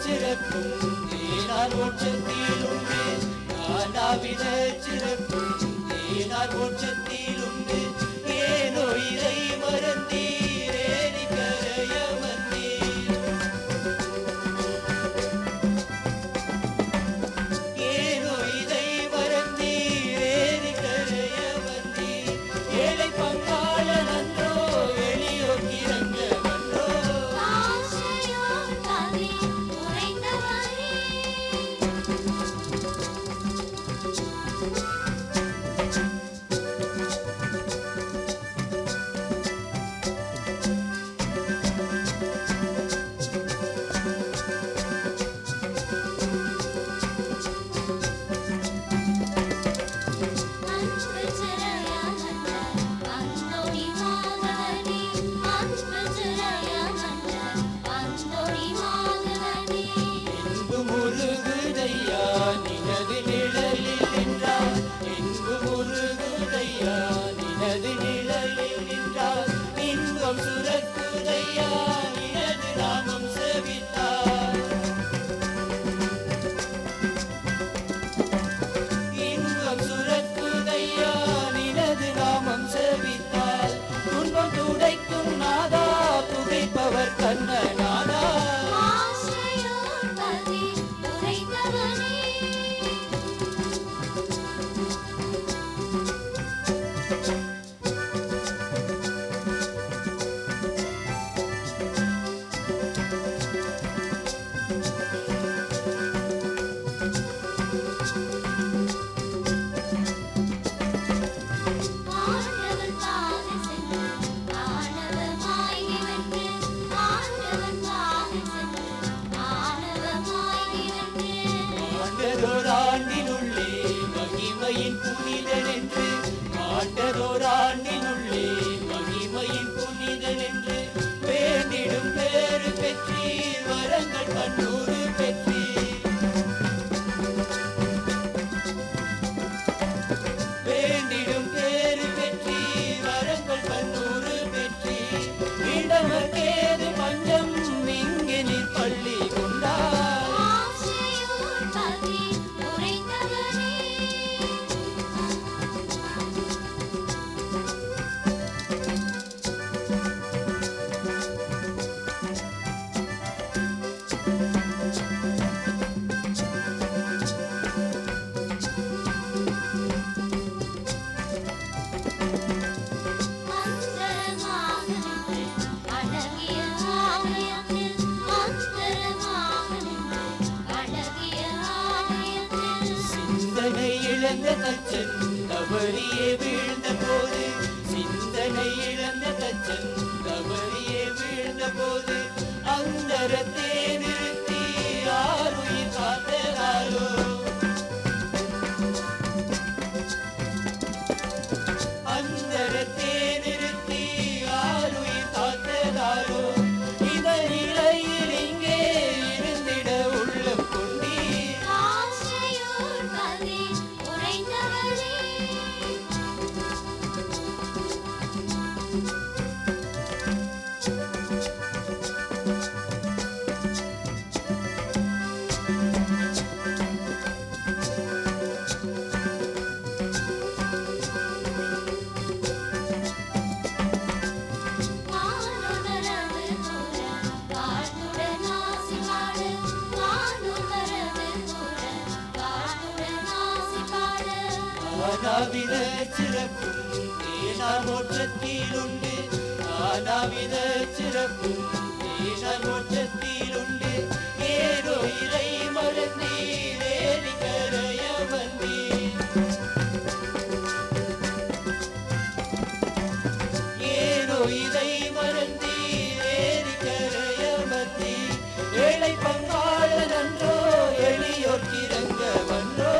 சிறப்பும் தேனார் மோட்சத்தில் உண்டு நானாவித சிறப்பும் தேனார் மோட்சத்தில் உண்டு ஏனோ இதை மறந்தீர் ஏரி கரைய வந்தீர் ஏனோ இதை மறந்தீர் ஏரி கரைய வந்தீர் ஏழை பங்காளன் அன்றோ எளியோர் இறங்க வந்தோ கண்ணனானா ஆண்டதோராண்டினுள்ளே மகிமையின் புனிதன் என்று ஆண்டதோராண்டினுள்ளே மகிமையின் புனிதன் என்று வேண்டிடும் பேறு பெற்றீர் வரங்கள் கண்ணூறு பெற்றீர் வேண்டிடும் பேறு பெற்றீர் வரங்கள் கண்ணூறு பெற்றீர் இடமற்கேது பஞ்சம் இங்கே நீர் பள்ளி கொண்டார் இழந்த தச்சன் தவறியே வீழ்ந்த போது சிந்தனை இழந்த தச்சன் தவறியே வீழ்ந்த போது அந்தரத்தே நிறுத்தி ஆருயிர் காத்ததாரோ அந்தரத்தே நிறுத்தி ஆருயிர் காத்ததாரோ இதன் நிலையில் இங்கே இருந்திட உள்ளம் கொண்டீர் ஆனாவித சிறப்பும் தேனார் மோட்சத்தில் உண்டு ஆனாவித சிறப்பும் தேனார் மோட்சத்தில் உண்டு ஏதோ இறை மறந்தீர் ஏரி கரைய வந்தீர் ஏதோ இதை மறந்தீர் ஏரி கரைய வந்தீர் ஏழை பங்காளன் அன்றோ எளியோர் இறங்க வந்தோ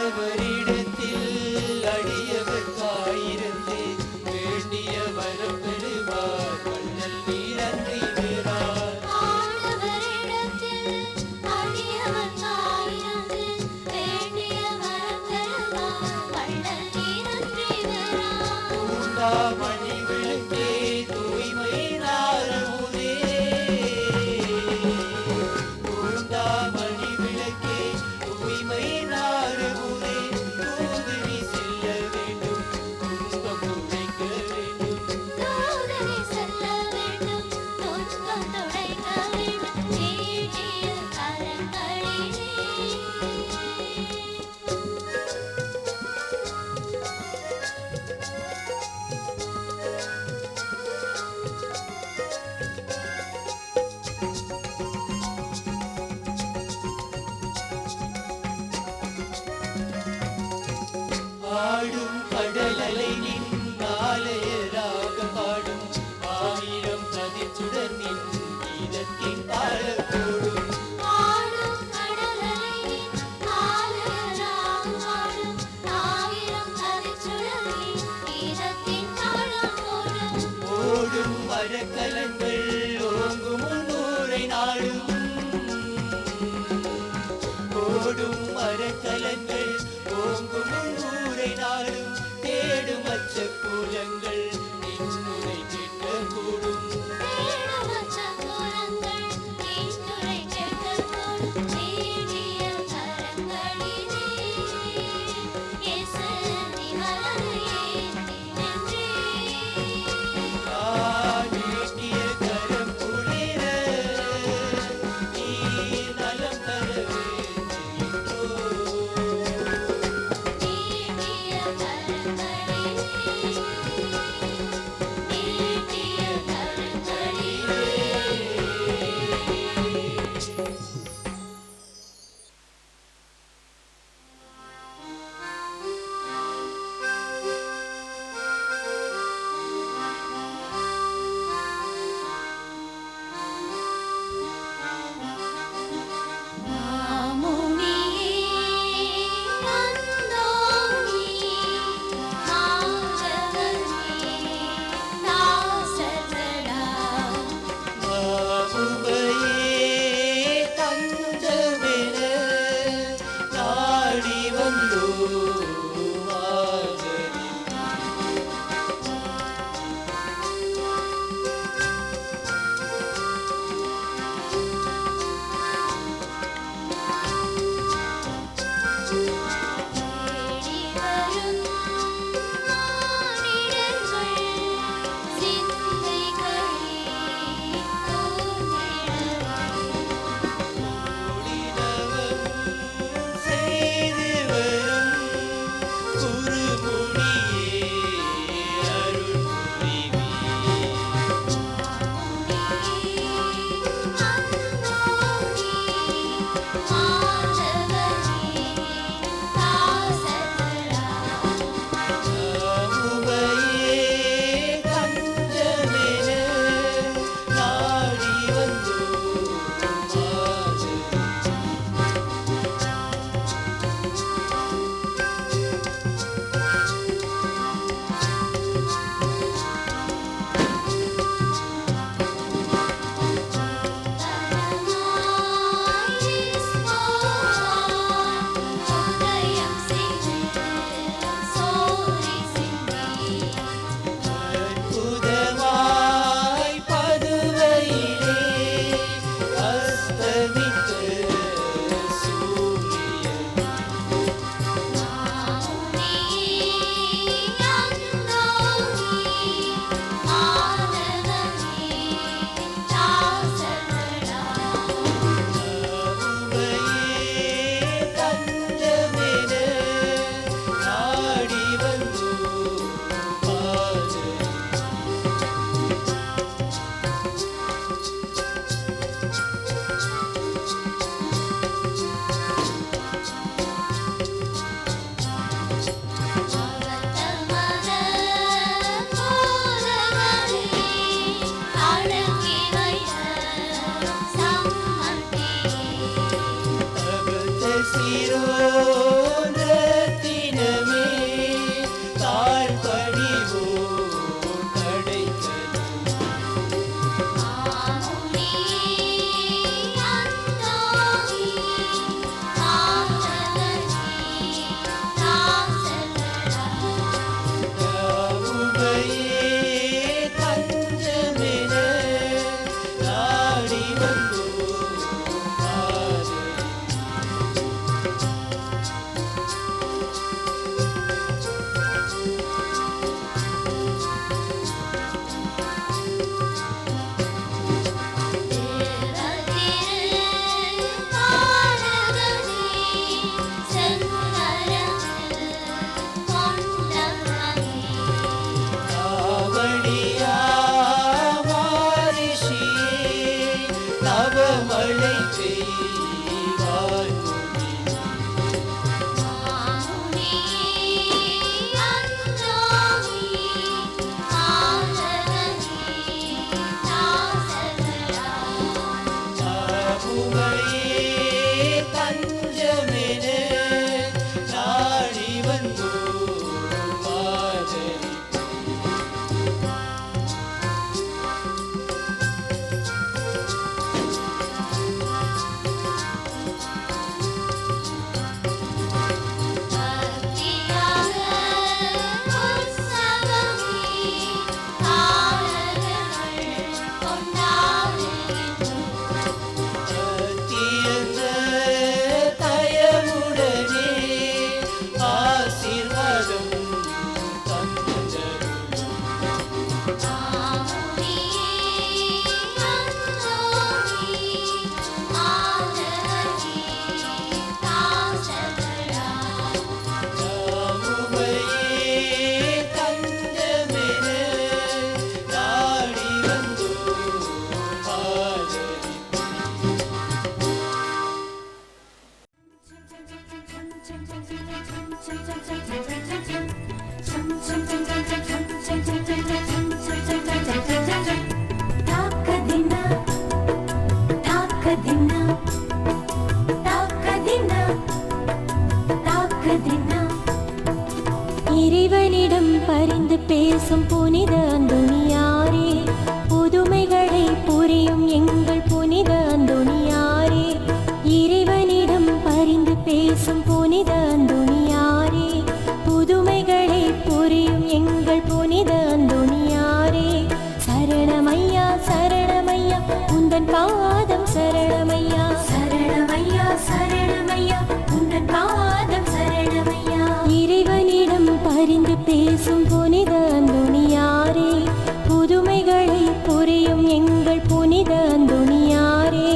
ஆண்டவரிடத்தில் அடியவர்க்காயிருந்து வேண்டிய வரம் பெறுவார் வள்ளல் வீரன்றி வேறார். ஆண்டவரிடத்தில் அடியவர்க்காயிருந்து வேண்டிய வரம் பெறுவார் வள்ளல் வீரன்றி வேறார். உண்டாமணி விளக்கே தூய்மை நாரமுதே, உண்டாமணி விளக்கே தூய்மை நாரமுதே, தூதுவி செல்ல வேண்டும் துன்பம் துடைக்க வேண்டும். தூதனை செல்ல வேண்டும் துன்பம் துடைக்க வேண்டும் நீட்டிய கரங்களிலே. ஆடும் கடலலை நின் ஆலயராக பாடும் ஆயிரம் கதிர்ச்சுடர் நின் கீதத்தின் தாளத்தோடும். ஆடும் கடலலையின் ஆலயராக பாடும் ஆயிரம் கதிர்ச்சுடரின் கீதத்தின் தாளத்தோடு. ஓடும் மரக்கலங்கள் ஓங்கும் முன்னூரை நாடும், ஓடும் மரக்கலங்கள் ஓங்கும் முன்னூரை நாடும், தேடும் அச்ச கூலங்கள் நின்னுரை கேட்க கூடும். தேடுமற்ற கோலங்கள் நீட்டுரை கேட்கக்கூடும் நீட்டிய கரங்களிலே. இயேசு நீ மலரையே நின்றே. நீட்டிய கரம் குளிர நீ நலம் தர வேண்டுகின்றோ. நீட்டிய கரங்களிலே. நீட்டிய கரங்களிலே. உமையே தஞ்சமென நாடி வந்தோம் ஆதரித்து. கூடினவம் செய்து வரும் குருமுனியே அருள் புரிவீர். உமையே தஞ்சமென நாடி வந்தோம் ஆதரித்து. இறைவனிடம் பரிந்து பேசும் புனித அந்தோணியாரே, புதுமைகளை புரியும் எங்கள் புனித அந்தோணியாரே. இறைவனிடம் பரிந்து பேசும் புனித அந்தோணியாரே, புதுமைகளை புரியும் எங்கள் புனித அந்தோணியாரே. சரணமையா சரணமையா உந்தன் பாதம் சரணமையா, சரணமையா சரணமையா உந்தன் பாதம் சரணமையா. இறைவனிடம் பரிந்து பேசும் புனித அந்தோணியாரே, புதுமைகளை புரியும் எங்கள் புனித அந்தோணியாரே.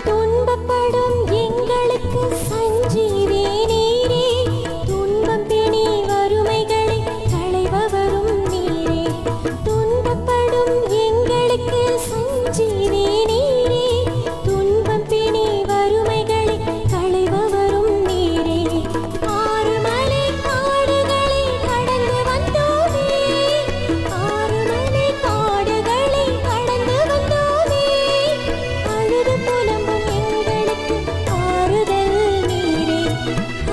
துன்பப்படும் எங்களுக்கு சஞ்சீவி நீரே, துன்பம் பிணி வறுமைகளை களைபவரும் நீரே. துன்பப்படும் எங்களுக்கு சஞ்சீவி நீரே, துன்பம் பிணி வறுமைகளை களைபவரும் நீரே. ஆறுமலை காடுகளை கடந்து வந்தோமே, ஆறுமலை காடுகளை கடந்து வந்தோமே. அழுது புலம்பும் எங்களுக்கு ஆறுதல் நீரே,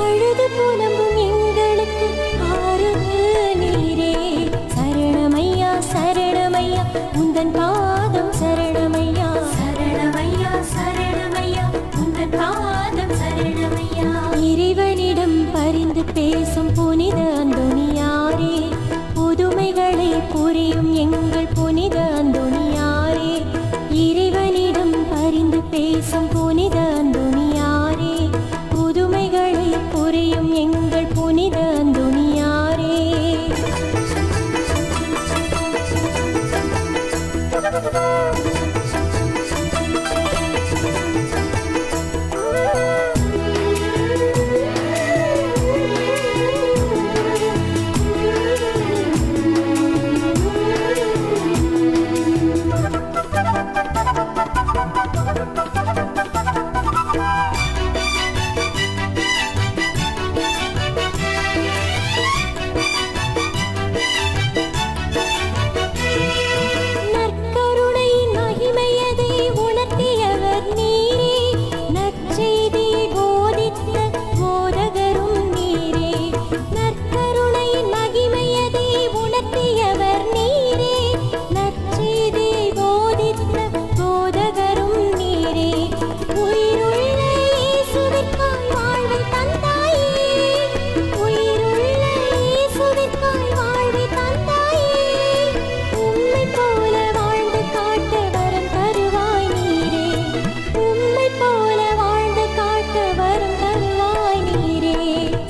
அழுது புலம்பும் எங்களுக்கு ஆறுதல் நீரே. சரணமையா சரணமையா உந்தன் பாதம் சரணமையா, சரணமையா சரணமையா உந்தன் பாதம் சரணமையா. இறைவனிடம் பரிந்து பேசும் புனித அந்தோணியாரே, புதுமைகளை புரியும் எங்கள் புனித அந்தோணியாரே. இறைவனிடம் பரிந்து பேசும் புனித அந்தோணியாரே, புதுமைகளை புரியும் எங்கள் புனித அந்தோணியாரே. நற்கருணையின் மகிமையதை உணர்த்தியவர் நீரே, நற்செய்தி போதித்த போதகரும் நீரே. நற்கருணையின் மகிமையதை உணர்த்தியவர் நீரே, நற்செய்தி போதித்த போதகரும் நீரே. உயிருள்ள இயேசுவிற்காய் வாழ்வை தந்தாயே, உயிருள்ள இயேசுவிற்காய் வாழ்வை தந்தாயே. உம்மை போல வாழ்ந்து காட்ட வரம் தருவாய் நீரே, உம்மை போல வாழ்ந்து காட்ட வரம் தருவாய் நீரே.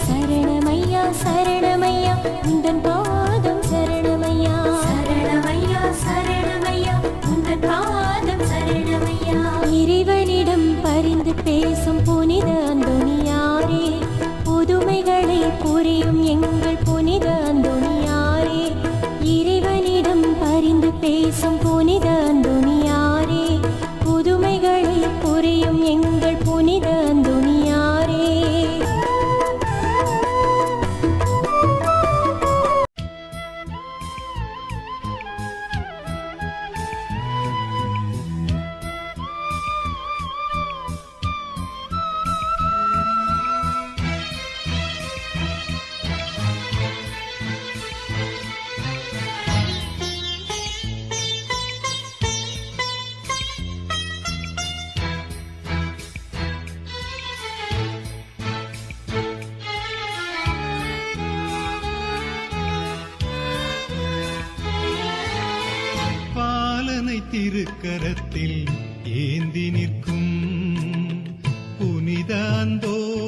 சரணமையா சரணமையா உந்தன் பாதம் சரணமையா, சரணமையா சரணமையா உந்தன் பாதம் சரணமையா. இறைவனிடம் பரிந்து பேசும் புனித அந்தோணியாரே, புதுமைகளை புரியும் எங்கள் புனித அந்தோணியாரே. இறைவனிடம் பரிந்து பேசும் புனித அந்தோணியாரே, புதுமைகளை புரியும் எங்கள் புனித அந்தோணியாரே. திருக்கரத்தில் ஏந்தி நிற்கும் புனித அந்தோணியாரே,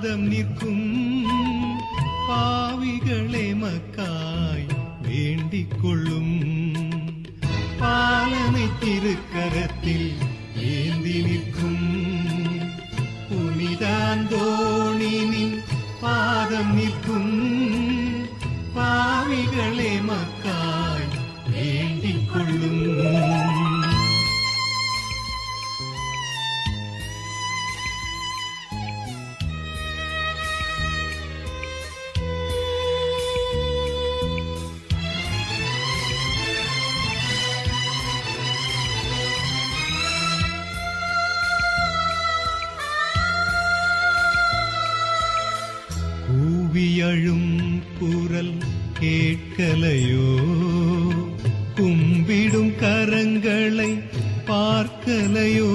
பாதம் நிற்கும் பாவிகளே மக்காய் வேண்டிக் கொள்ளும் பாலனை திருக்கரத்தில் ஏந்தி நிற்கும் புனித அந்தோணினின் பாதம் நிற்கும் பாவிகளே மக்காய் வேண்டிக் கொள்ளும். கூவியழும் குரல் கேட்கலையோ கும்பிடும் கரங்களை பார்க்கலையோ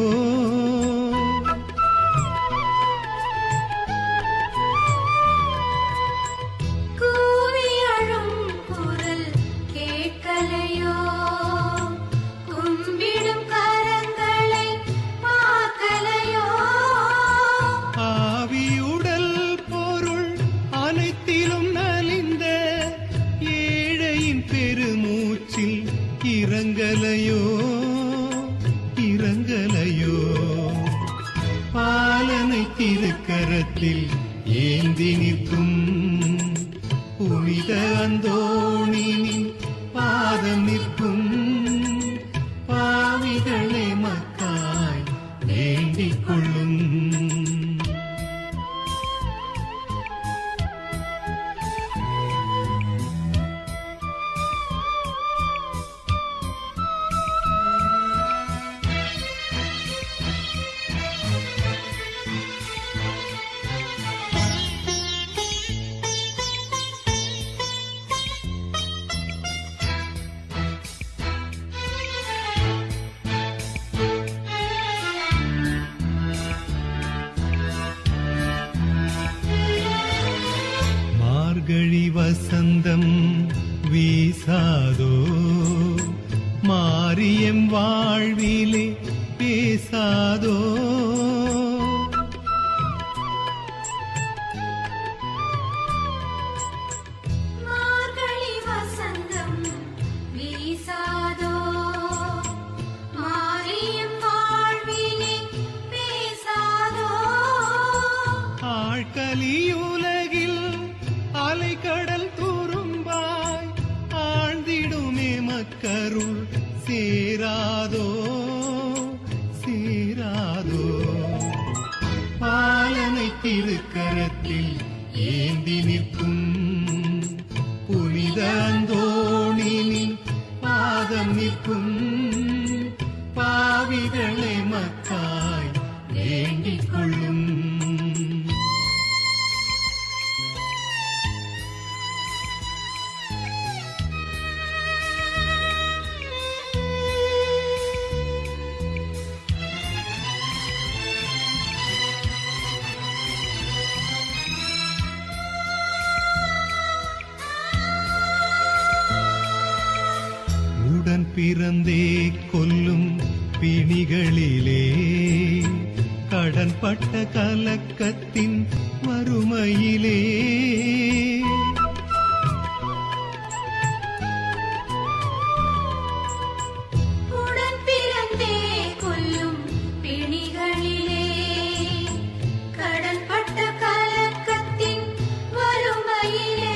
கூவி அழும் குரல் கேட்கலையோ கும்பிடும் கரங்களை பார்க்கலையோ ஆவியுடல் பொருள் அனைத்திலும் நலிந்த ஏழையின் பெருமூச்சில் இறங்கலையோ இறங்கலையோ பாலனை திருக்கரத்தில் ஏந்தி நிற்கும் புனித அந்தோணினின் பாதம் நிற்கும் பாவிகளே மக்காய் வேண்டிக் கொள்ளும். மார்கழி வசந்தம் வீசாதோ மாரியம் வாழ்விலே பேசாதோ மார்கழி வசந்தம் வீசாதோ மாரியம் வாழ்விலே பேசாதோ ஆழ்கலியுலகில் அலைக்கடல் துரும்பாய் ஆழ்ந்திடுமே மக்கருள் சேராதோ சேராதோ பாலனை திருக்கரத்தில் ஏந்தி நிற்கும் புனித அந்தோணினின் பாதம் நிற்கும் பாவிகளே மக்காய் வேண்டிக் கொள்ளும். உடன் பிறந்தே கொல்லும் பிணிகளிலே கடன்பட்ட கலக்கத்தின் வறுமையிலே உடன் பிறந்தே கொல்லும் பிணிகளிலே கடன்பட்ட கலக்கத்தின் வறுமையிலே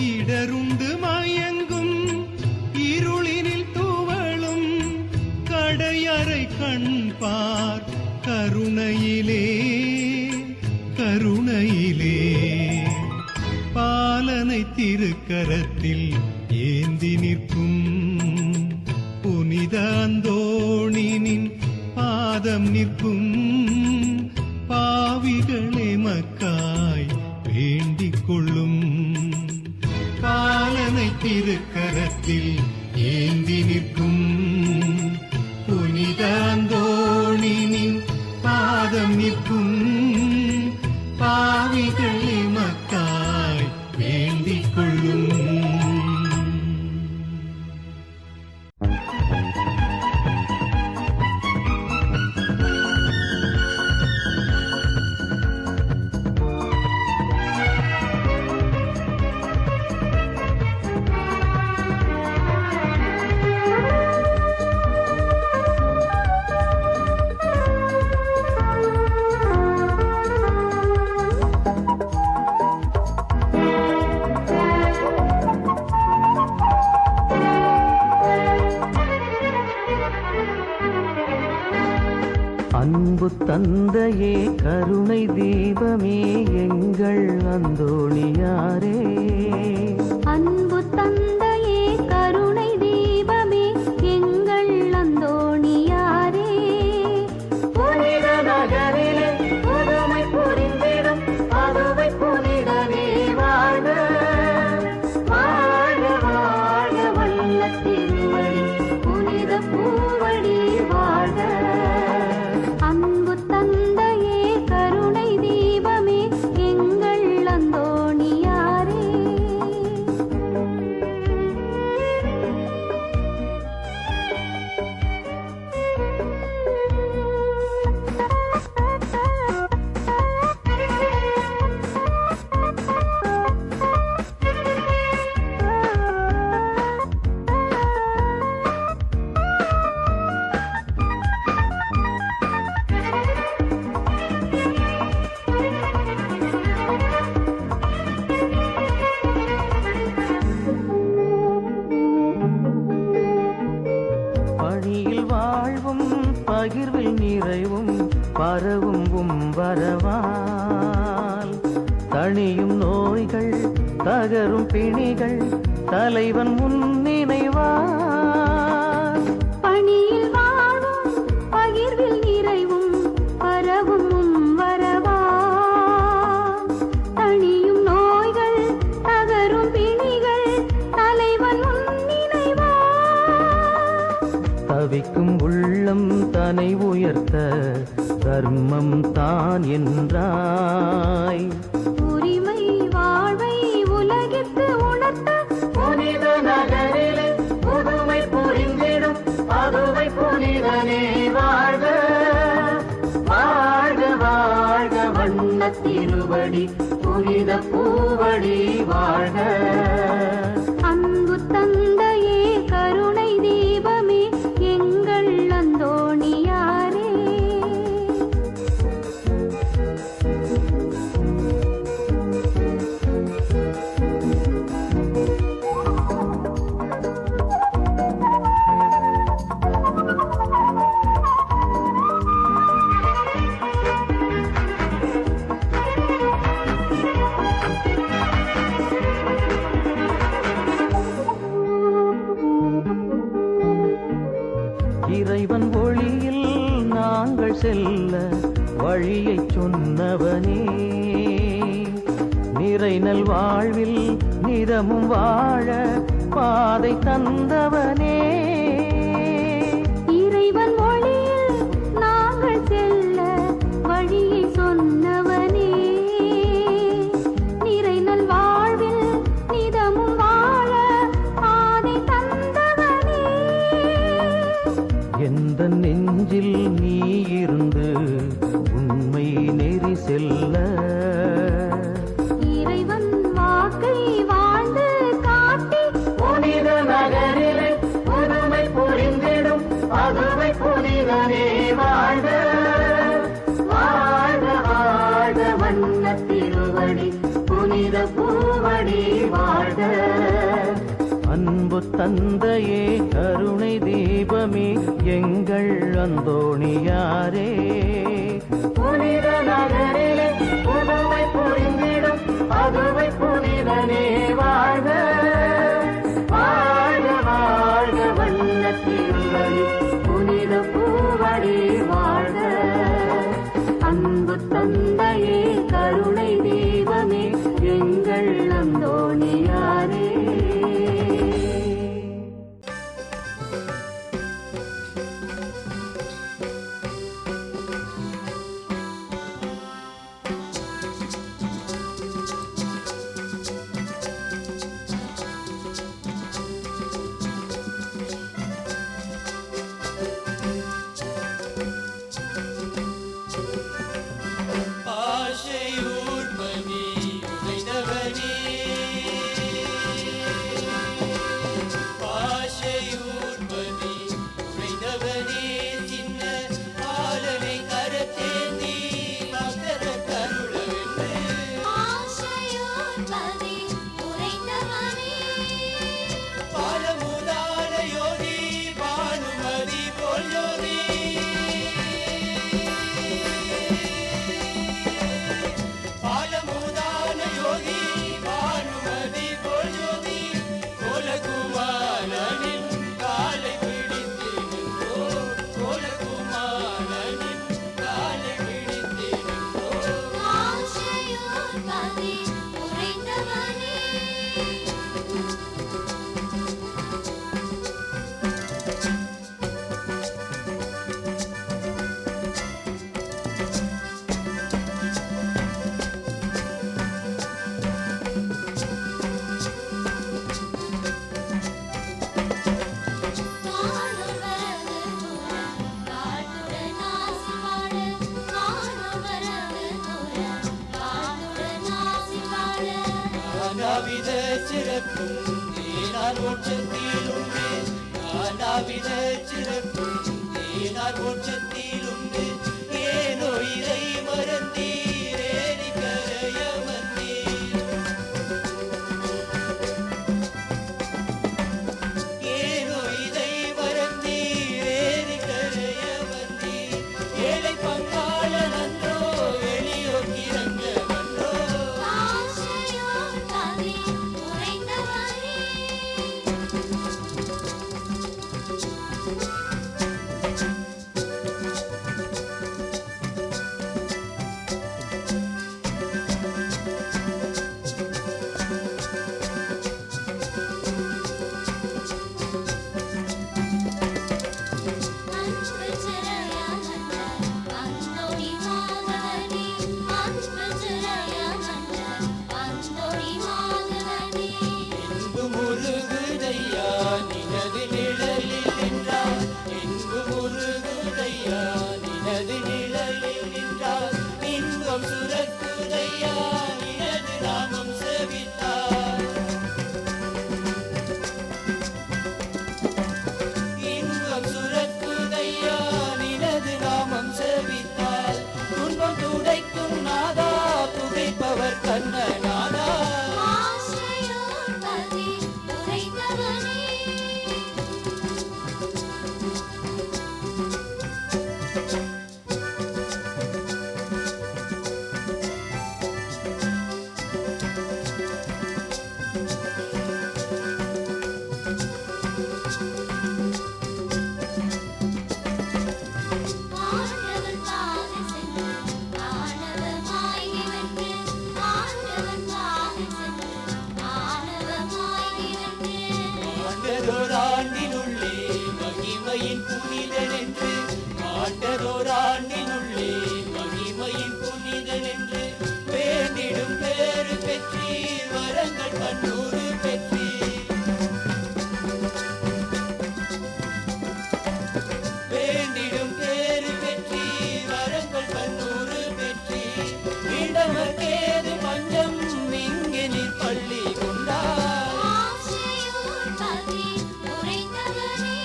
இடருண்டு மயங்கும் இருளினில் துவளும் கடையறை கண்பார் கருணையிலே கருணையிலே பாலனை திருக்கரத்தில் ஏந்தி நிற்கும் புனித அந்தோணினின் பாதம் நிற்கும் பாவிகளே மக்காய் வேண்டிக் கொள்ளும் பாலனை திருக்கரத்தில் ஏந்தி நிற்கும் புனித அந்தோணினின் பாதம் நிற்கும் பாவிகளே மக்காய் வேண்டிக் கொள்ளும். தந்தையே கருணை தீபமே எங்கள் அந்தோணியாரே. அன்பு தந்தையே கருணை தீபமே எங்கள் அந்தோணியாரே. புனித நகரிலே புதுமை புரிந்திடும் அதுவை புனிதனே வாழ்க. வாழ்க வாழ்க வல்ல திருவடி புனித பூவடி வாழ்க. அன்பு தந்தையே கருணை தீபமே எங்கள் அந்தோணியாரே. பணியில் வாழ்வும் பகிர்வில் நிறைவும் பரவும் வரவால் தணியும் நோய்கள் தகரும் பிணிகள் தலைவன் முன்னினைவால். பணியில் வாழும் பகிர்வில் நிறைவும் பரவும் வரவா. தணியும் நோய்கள் தகரும் பிணிகள் தலைவன் முன்னினைவா. தவிக்கும் உள்ளம் தனை உயர்த்த தர்மம் தான் என்றாய். உரிமை வாழ்வை உலகிற்கு உணர்த்த புனித நகரிலே புதுமை புரிந்திடும் அதுவை புனிதனே வாழ்க. வாழ்க வாழ்க வண்ண திருவடி புனித பூவடி வாழ்க. அன்பு தந்தையே கருணை தீபமே எங்கள் அந்தோணியாரே. இறைவன் ஒளியில் நாங்கள் செல்ல வழியை சொன்னவனே. நிறைநல் வாழ்வில் நிதமும் வாழ பாதை தந்தவனே. இறைவன் ஒளியில் நாங்கள் செல்ல வழியை சொன்னவனே. நிறைநல் வாழ்வில் நிதமும் வாழ பாதை தந்தவனே. எந்த நெஞ்சில் நீ இருந்து உண்மை நெறி செல்ல இறைவன் வாக்கை வாழ்ந்து காட்டி புனித நகரிலே புதுமை புரிந்திடும் அதுவை புனிதனே வாழ்க. வாழ்க வாழ்க வண்ண திருவடி புனித பூவடி வாழ்க. அன்பு தந்தையே கருணை தீபமே எங்கள் அந்தோணியாரே. புனித நகரிலே புதுமை புரிந்திடும் அதுவை புனிதனே வாழ்க. வாழ்க வாழ்க வண்ண திருவடி புனித பூவடி வாழ்க. அன்பு தந்தையே கருணை தீபமே எங்கள் அந்தோணியாரே. நானாவித சிறப்பும் தேனார் மோட்சத்தில் உண்டு நானாவித சிறப்பும் தேனார் மோட்சத்தில் உண்டு ஏனோ இதை மறந்தீரேறி கரைய வந்தீர் ஏனோ இதை மறந்தீரேறி கரைய வந்தீர் ஏழை பங்காளன் அன்றோ எளியோ கிறங்க வந்தோ ஆசையோர் கதி உறைந்தவனே அன்பு சிறையமன்ற அந்தோணி மாதவனே அன்பு சிறையமன்ற அந்தோணி மாதவனே என்பு முருகுதையா நினது நிழலில் நின்றார் என்பு முருகுதையா நினது நிழலில் நின்றார் இன்பம் சுரக்குதையா நினது நாமம் செவித்தார் இன்பம் சுரக்குதையா நினது நாமம் செவித்தால் துன்பம் துடைக்கும் நாதா துடைப்பவர் கண்ணநாதா ஆசையோர் கதி உறைந்தவனே ஆண்டவன் பாதை சென்று ஆணவமாகி வென்று ஆண்டவன் பாதை சென்று ஆணவமாகி வென்று ஆண்டதோர் ஆண்டினுள்ளே மகிமையின் புனிதன் என்று ஆண்டதோர் ஆண்டினுள்ளே மகிமையின் புனிதன் என்று வேண்டிடும் பேறு பெற்றீர் வரங்கள் கண்ணூறு பெற்றீர் வேண்டிடும் பேறு பெற்றீர் வரங்கள் கண்ணூறு பெற்றீர் இடமக்கேது பஞ்சம் இங்கே நீர் பள்ளி கொண்டார் ஆசையோர் கதி உறைந்தவனே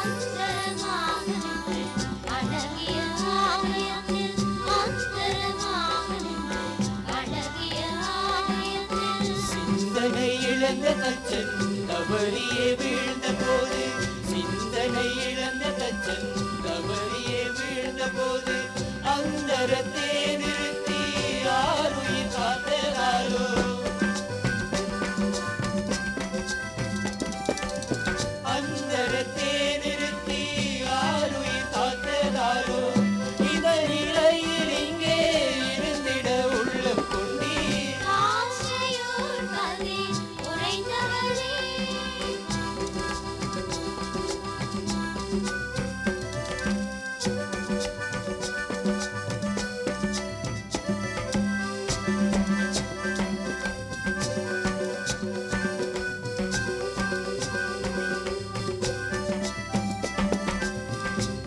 அந்தரமாக நின்று அழகிய ஆலயத்தில் அந்தரமாக நின்று அழகிய ஆலயத்தில் சிந்தனை இழந்த தச்சன் தவறியே வீழ்ந்த போது சிந்தனை இழந்த தச்சன் தவறியே வீழ்ந்த போது அந்தரத்தே நிறுத்தி ஆருயிர் காத்ததாரோ அந்தரத்தே நிறுத்தி ஆருயிர் காத்ததாரோ இதன் நிலையில் இங்கே இருந்திட உள்ளம் கொண்டீர் ஆசையோர் கதி உறைந்தவனே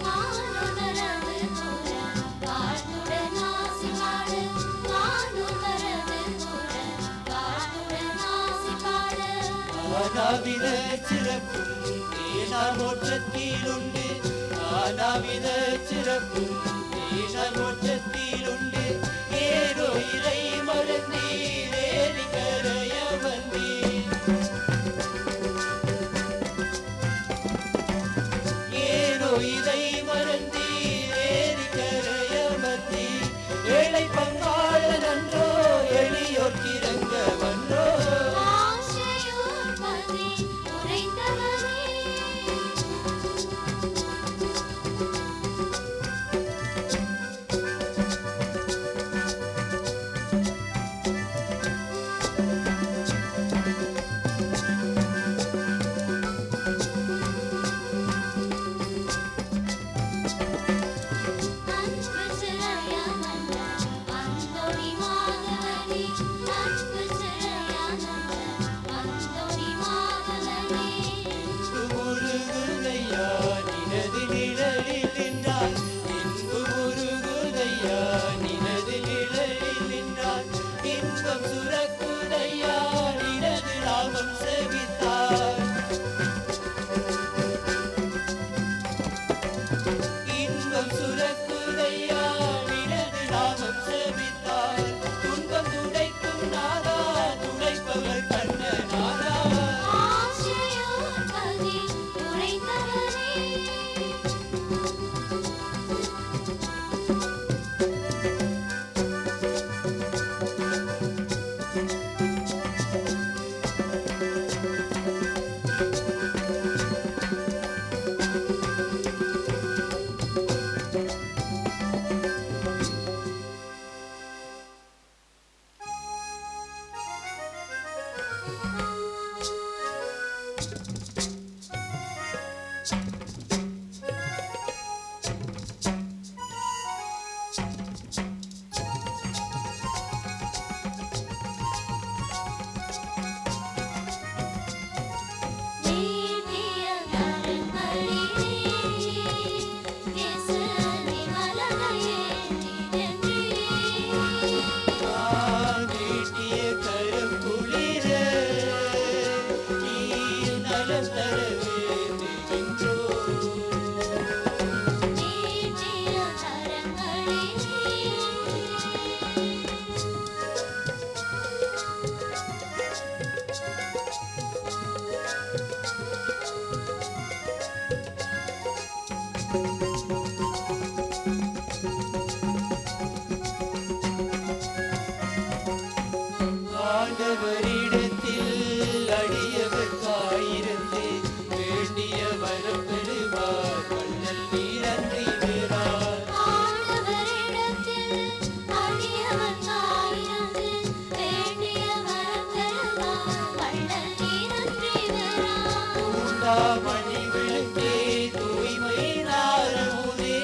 வானுணரவு கூற வாழ்த்துடன் ஆசி பாடு வானுணரவு கூற வாழ்த்துடன் ஆசி பாடு ஆனாவித சிறப்பும் தேனார் மோட்சத்தில் உண்டு ஆனாவித சிறப்பும் தேனார் மோட்சத்தில் உண்டு ஏதோ இறை மறந்தீர் ஏறி கரைய வந்தீர் ஏனோ இதை மறந்தீர் ஏறி கரைய வந்தீர் ஏழை பங்காளன் அன்றோ எளியோர் கிறங்க வந்தோ ஆசையோர் கதி உறைந்தவனே ஆண்டவரிடத்தில் அடியவர்க்காயிருந்து வேண்டிய வரம் பெறுவார் வள்ளல் நீரன்றி வேறார். ஆண்டவரிடத்தில் அடியவர்க்காயிருந்து வேண்டிய வரம் பெறுவார் வள்ளல் நீரன்றி வேறார். தூண்டாமணி விளக்கே தூய்மை நாரமுதே,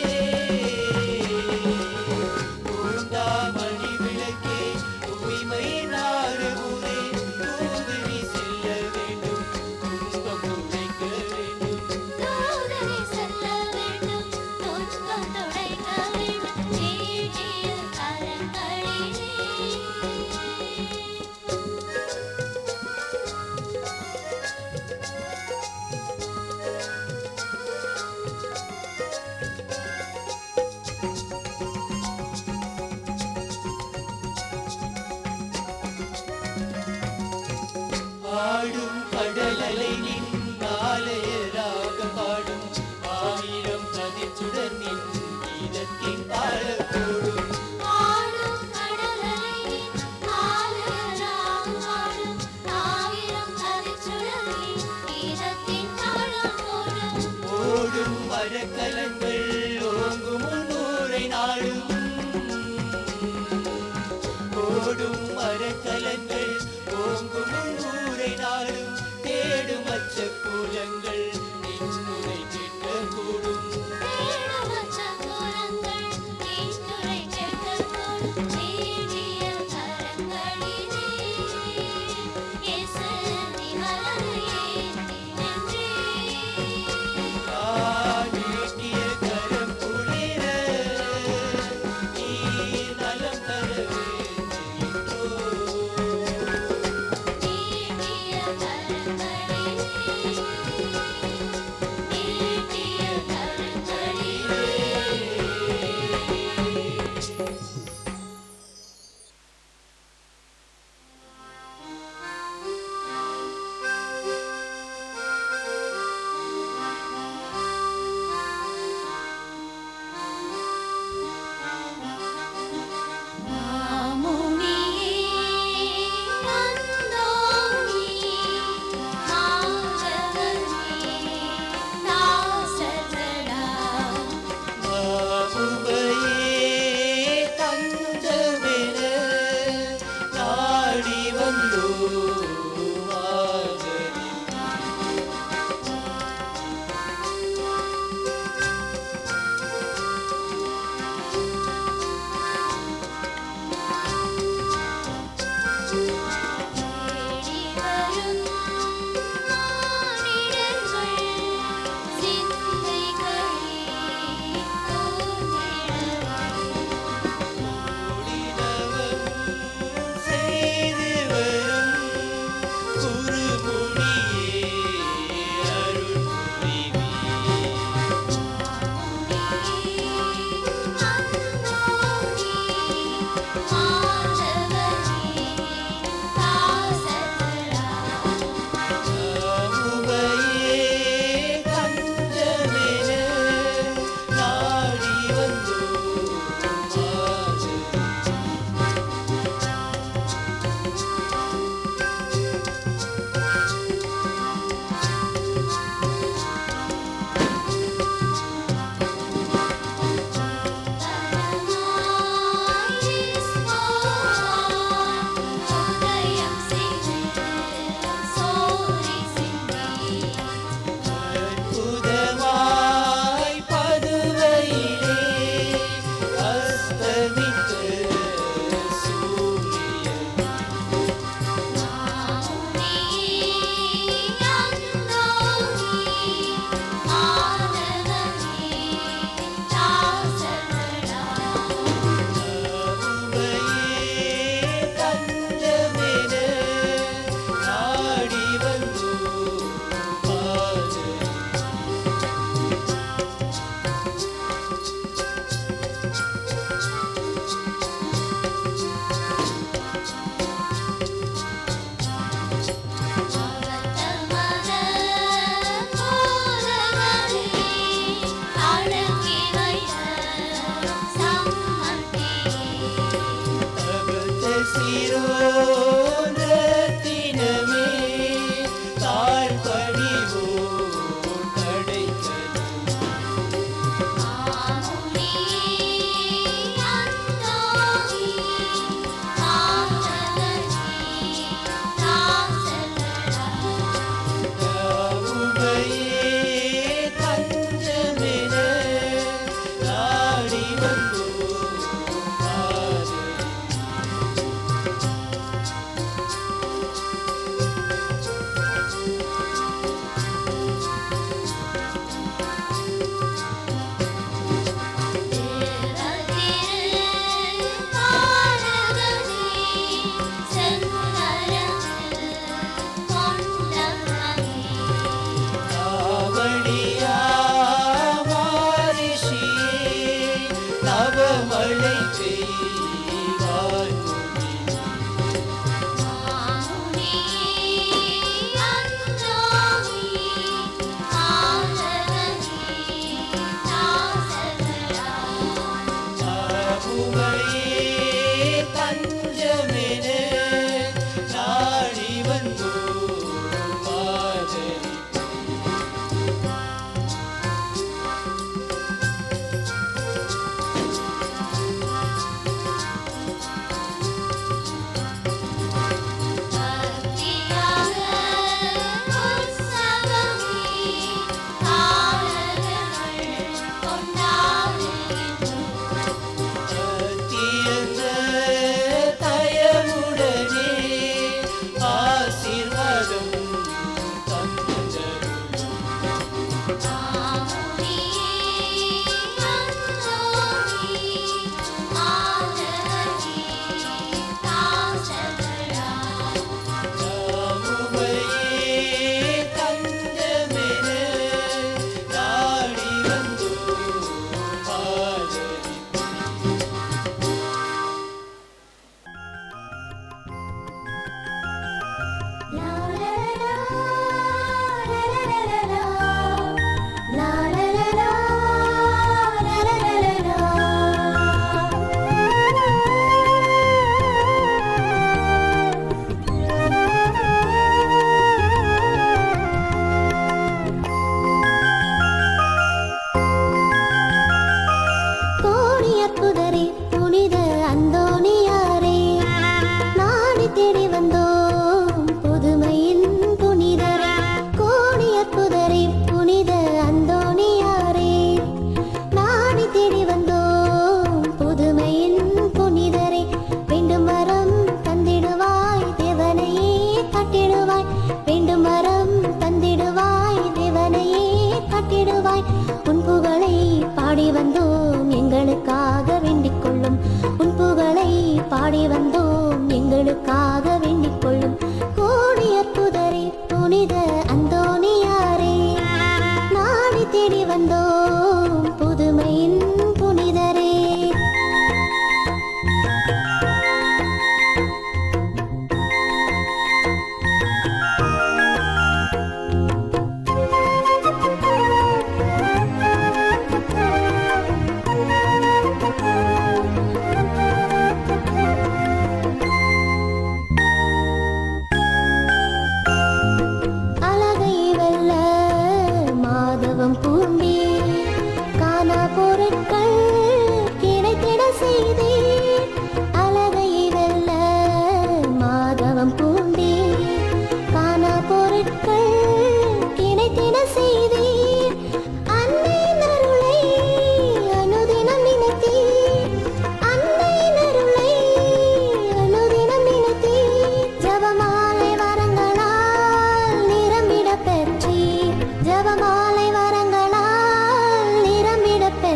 தூண்டாமணி விளக்கே தூய்மை நாரமுதே, தூதுவி செல்ல வேண்டும் துன்பம் துடைக்க வேண்டும். தூதரை செல்ல வேண்டும் துன்பம் துடைக்க வேண்டும் நீட்டிய கரங்களிலே. ஆடும் கடலலை நின் ஆலயராக பாடும் ஆயிரம் கதிர்ச்சுடர் நின் கீதத்தின் தாளத்தோடும். ஆடும் கடலலையின் ஆலயராக பாடும் ஆயிரம் கதிர்ச்சுடரின் கீதத்தின் தாளம் போடும். ஓடும் மரக்கலங்கள் ஓங்கும் முன்னூரை நாடும், ஓடும் மரக்கலங்கள் ஓங்கும் முன்னூரை நாடும், தேடும் அச்ச கூலங்கள் நின்னுரை கேட்க கூடும். தேடுமற்ற கோலங்கள் நீட்டுரை கேட்கக்கூடும் நீட்டிய கரங்களிலே. இயேசு நீ மலரை ஏந்தி நின்றீர். நீட்டிய கரம் குளிர நீ நலம் தர வேண்டுகின்றோம்.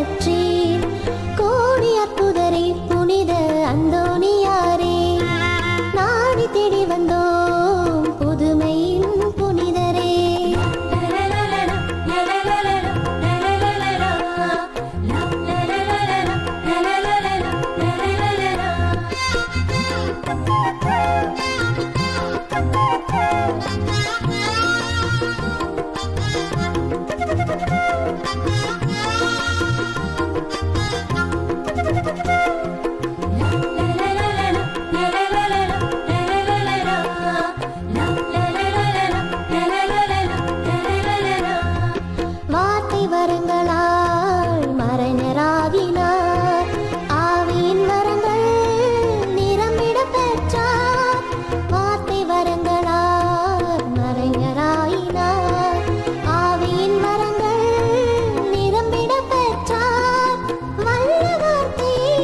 பெற்றேன். கோடி அற்புதரே புனித அந்தோணியாரே, நாடி தேடி வந்தோம் புதுமையின் புனிதரே. வார்த்தை வரங்களால் மறைஞராகினார், ஆவியின் வரங்கள் நிரம்பிட பெற்றார். வார்த்தை வரங்களால் மறைஞராகினார், ஆவியின் வரங்கள் நிரம்பிட பெற்றார். வல்ல வார்த்தையை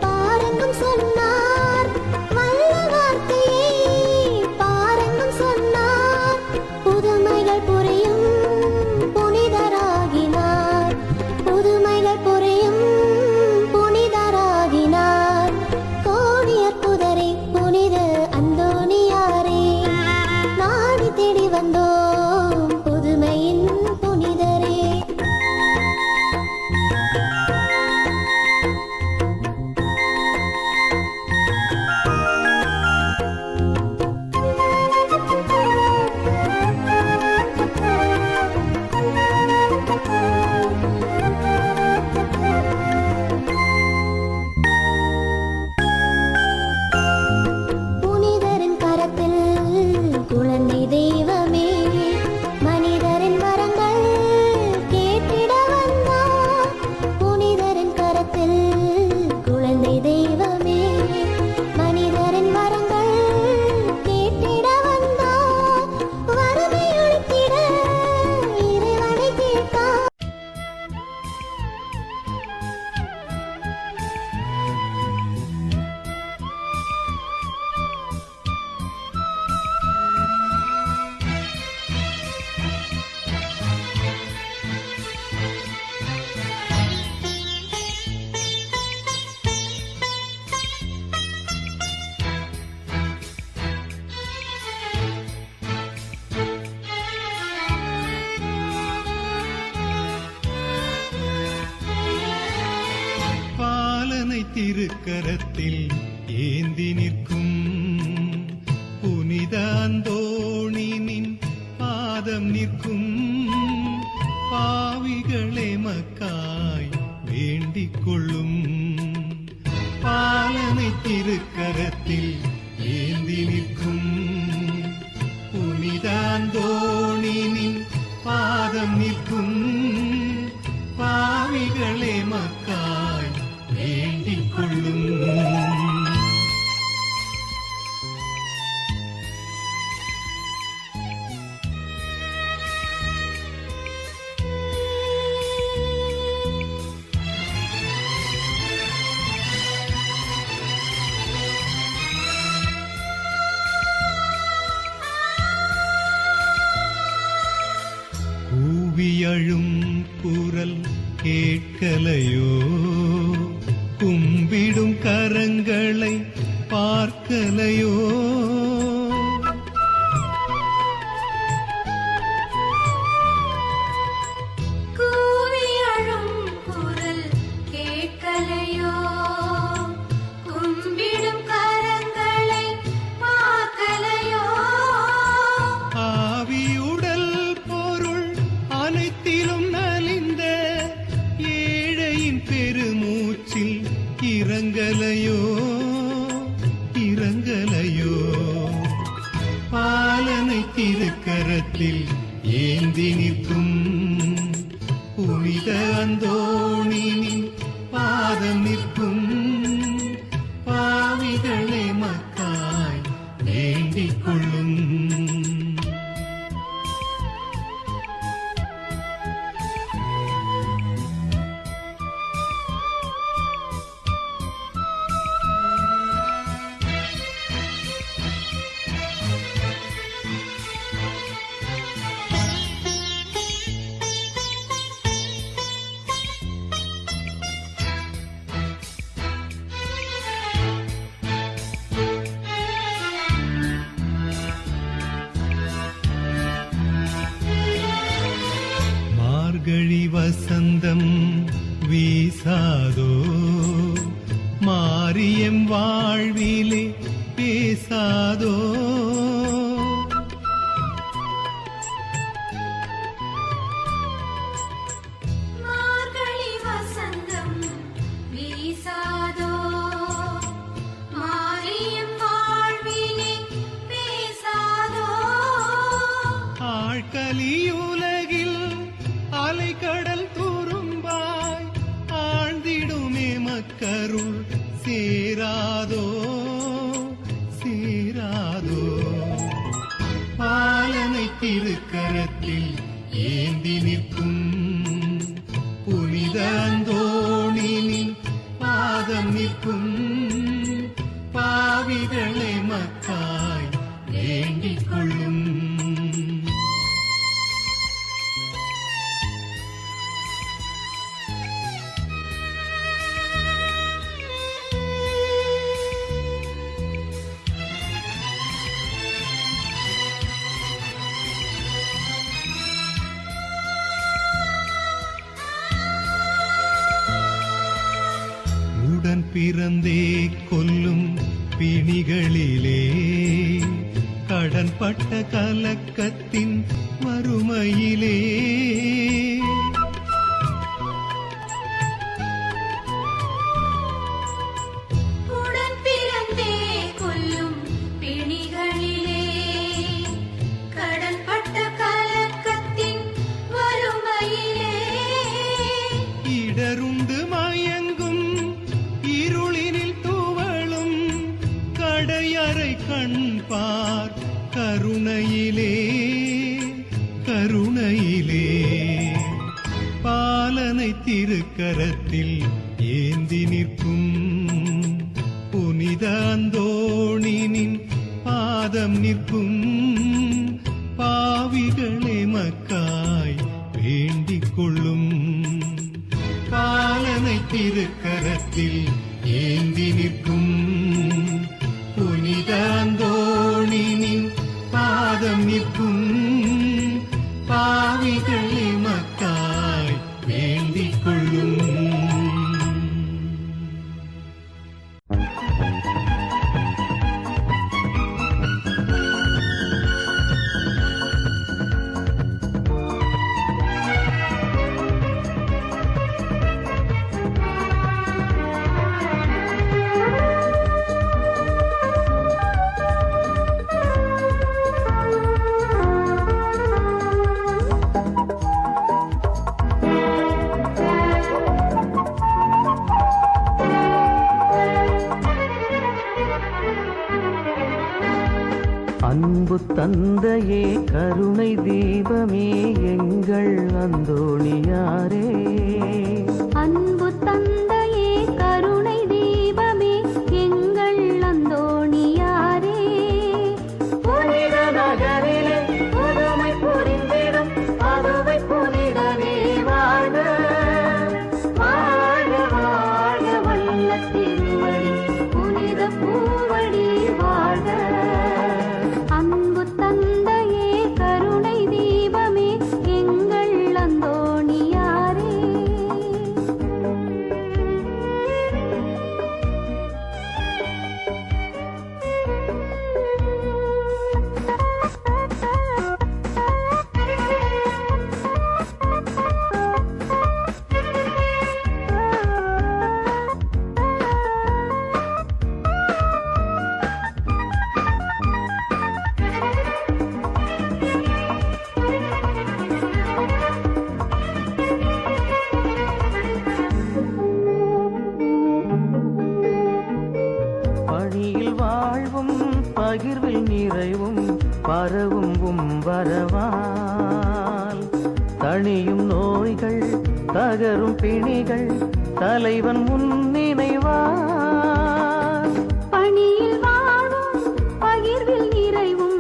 பாருங்கும் சொன்னார், வல்ல வார்த்தையை பாருங்கும் சொன்னார். புதுமைகள் புரியும் புனிதராகினார், புதுமைகள் புரியும் புனிதராகினார். கோடி அற்புதரே புனித அந்தோணியாரே, நாடி தேடி வந்தோம் புதுமையின் புனிதரே. புனிதரின் கரத்தில் குழந்தை தெய்வமே, மனிதரின் வரங்கள் கேட்டிட வந்தார். புனிதரின் கரத்தில் குழந்தை தெய்வமே, மனிதரின் வரங்கள் கேட்டிட வந்தார். வரமை அளித்திட இறைவனை கேட்டார். பாலனை திருக்கரத்தில் ஏந்தி நிற்கும் புனித அந்தோணினின் பாதம் நிற்கும். பாவிகளே மக்காய் வேண்டிக் கொள்ளும். பாலனை திருக்கரத்தில் ஏந்தி நிற்கும் புனித அந்தோணினின் பாதம் நிற்கும். பாவிகளே மக்காய் வேண்டிக் கொள்ளும். கூவியழும் குரல் கேட்கலையோ, கும்பிடும் கரங்களை பார்க்கலையோ. கூவியழும் குரல் கேட்கலையோ, கும்பிடும் கரங்களை பார்க்கலையோ. ஆவியுடல் பொருள் அனைத்திலும் நலிந்த ஏழையின் பெருமூச்சில் இறங்கலையோ, இறங்கலையோ. பாலனை திருக்கரத்தில் ஏந்தி நிற்கும் புனித அந்தோணினின் பாதம் நிற்கும். பாவிகளே மக்காய் வேண்டிக் கொள்ளும். வசந்தம் வீசாதோ மாரியம் வாழ்விலே பேசாதோ மார்கழி வசந்தம் வீசாதோ மாரியம் வாழ்விலே பேசாதோ ஆழ்கலியுலகில் அலைக்கடல் துரும்பாய் ஆழ்ந்திடுமே மக்கருள் சேராதோ சேராதோ பாலனை திருக்கரத்தில் ஏந்தி நிற்கும் புனித அந்தோணினின் பாதம் நிற்கும் பாவிகளை மக்காய் வேண்டிக் கொள்ளும். உடன் பிறந்தே கொல்லும் பிணிகளிலே கடன்பட்ட கலக்கத்தின் வறுமையிலே உடன் பிறந்தே கொல்லும் பிணிகளிலே கடன்பட்ட கலக்கத்தின் வறுமையிலே இடருண்டு மயங்கும் இருளினில் துவளும் கடையறை கண்பார் கருணையிலே கருணையிலே பாலனை திருக்கரத்தில் ஏந்தி நிற்கும் புனித அந்தோணினின் பாதம் நிற்கும் பாவிகளை மக்காய் வேண்டிக் கொள்ளும். பாலனை திருக்கரத்தில் ஏந்தி நிற்கும் புனித அந்தோணினின் பாதம் நிற்கும் பாவிகளை மக்காய் வேண்டிக் கொள்ளும். அன்பு தந்தையே கருணை தீபமே எங்கள் அந்தோணியாரே அன்பு தந்தையே கருணை தீபமே எங்கள் அந்தோணியாரே புனித நகரிலே புதுமை புரிந்திடும் அதுவை புனிதனே வாழ்க வாழ்க வாழ்க வல்ல திருவடி புனித பூவடி வாழ்க அன்பு தந்தையே கருணை தீபமே எங்கள் அந்தோணியாரே பணியில் வாழ்வும் பகிர்வில் நிறைவும் பரவும் வரவால் தணியும் நோய்கள் தகரும் பிணிகள் தலைவன் முன்னினைவார் பணியில் வாழும் பகிர்வில் நிறைவும்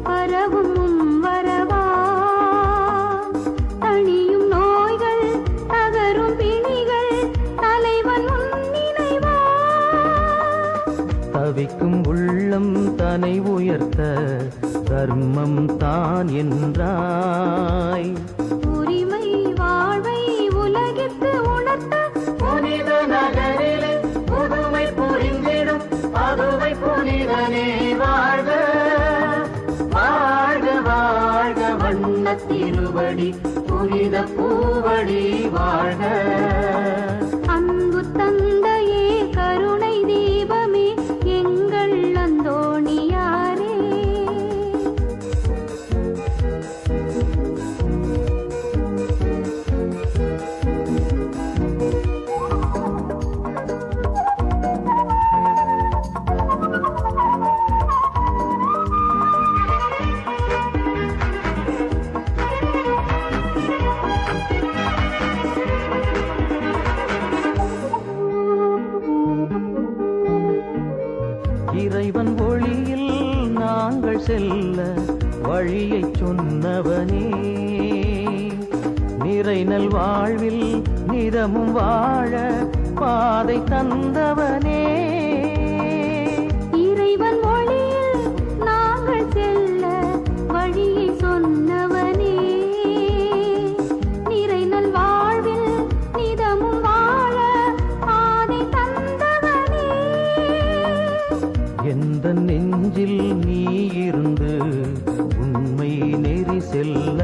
பரவும் வரவா தணியும் நோய்கள் தகரும் பிணிகள் தலைவன் நினைவா தவிக்கும் உள்ளம் தனை உயர்த்த தர்மம் தான் என்றாய் உரிமை வாழ்வை உலகிற்கு திருவடி புனித பூவடி வாழ்க. அன்பு தந்தையே கருணை தீபமே எங்கள் அந்தோணியாரே. இறைவன் ஒளியில் நாங்கள் செல்ல வழியை சொன்னவனே, நிறைநல் வாழ்வில் நிதமும் வாழ பாதை தந்தவனே. இறைவன் ஒளியில் நாங்கள் செல்ல வழியை சொன்னவனே, நிறைநல் வாழ்வில் நிதமும் வாழ பாதை தந்தவனே. எந்த நெஞ்சில் நீ இருந்து உண்மை நெறி செல்ல,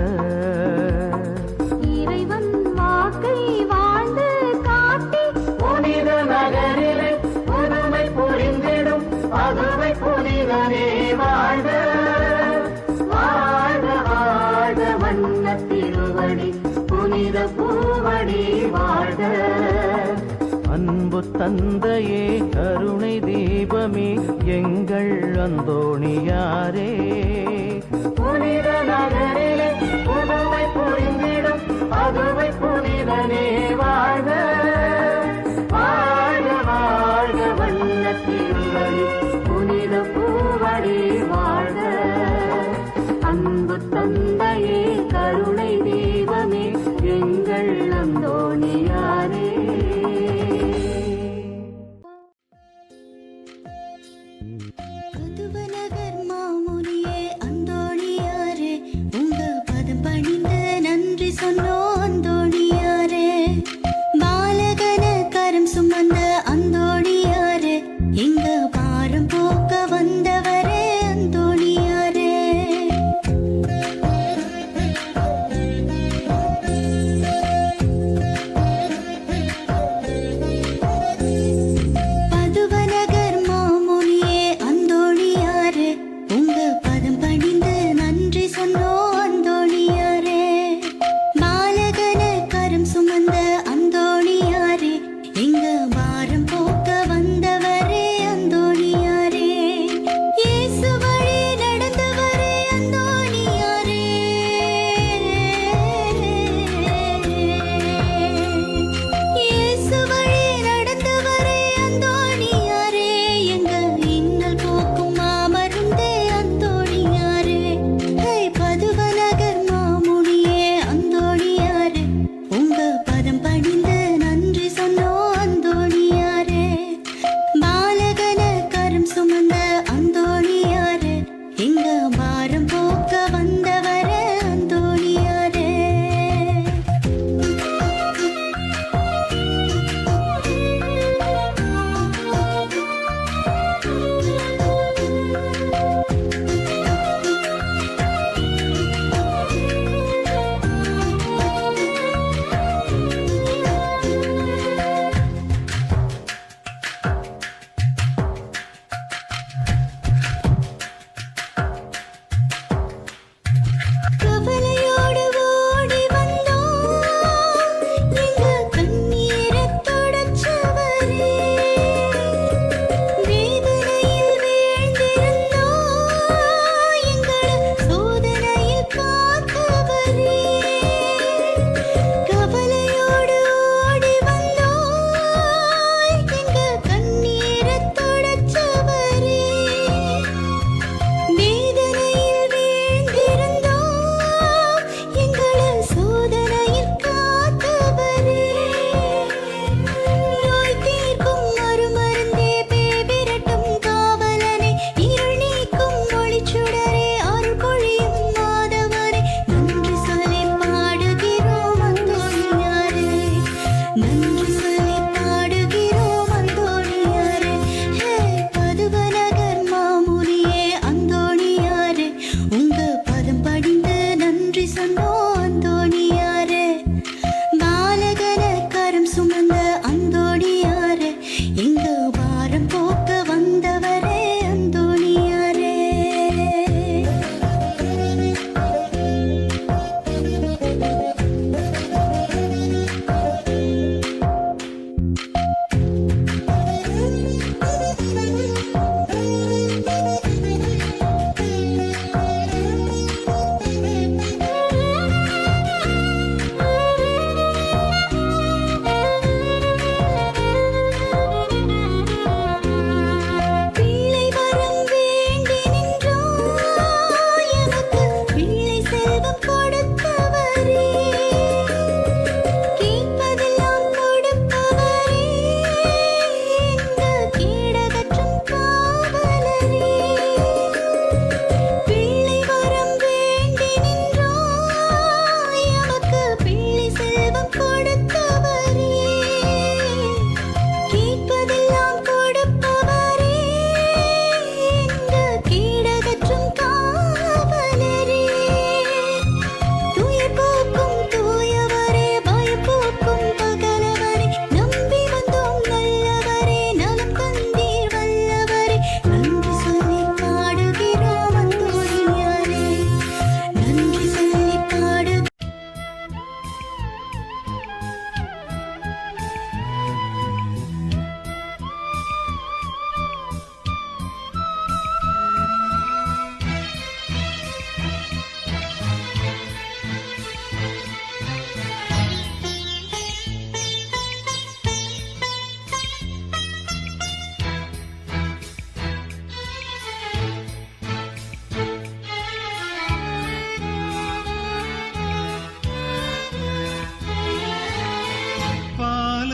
இறைவன் வாக்கை வாழ்ந்து காட்டி புனித நகரிலே புதுமை புரிந்திடும் அதுவை புனிதனே வாழ்க. வாழ்க வாழ்க வண்ண திருவடி புனித பூவடி வாழ்க. அன்பு தந்தையே கருணை தீபமே எங்கள் அந்தோணியாரே, புனித நகரிலே புதுமை புரிந்திடும் அதுவை புனிதனே வாழ்க. வாழ்க வாழ்க வண்ண திருவடி புனித பூவடி வாழ்க. அன்பு தந்தையே கருணை தீபமே எங்கள் அந்தோணியாரே. மதுவநகர் மாமுனியே அந்தோணியாரே, உங்க பதம் பணிந்து நன்றி சொன்னோம் அந்தோணியாரே. பாலக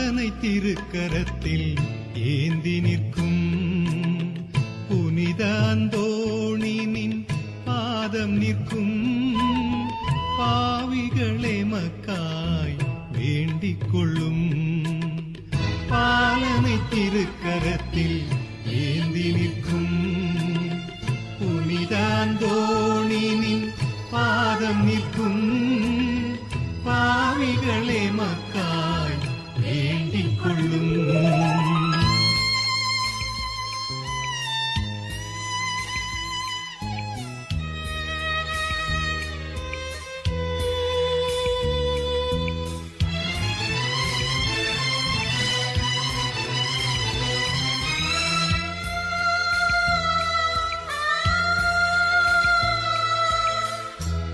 பாலனை திருக்கரத்தில் ஏந்தி நிற்கும் புனித அந்தோணினின் பாதம் நிற்கும் பாவிகளே மக்காய் வேண்டிக் கொள்ளும் பாலனை திருக்கரத்தில் ஏந்தி நிற்கும் புனித அந்தோணினின் பாதம் நிற்கும் பாவிகளே மக்காய் வேண்டிக் கொள்ளும்.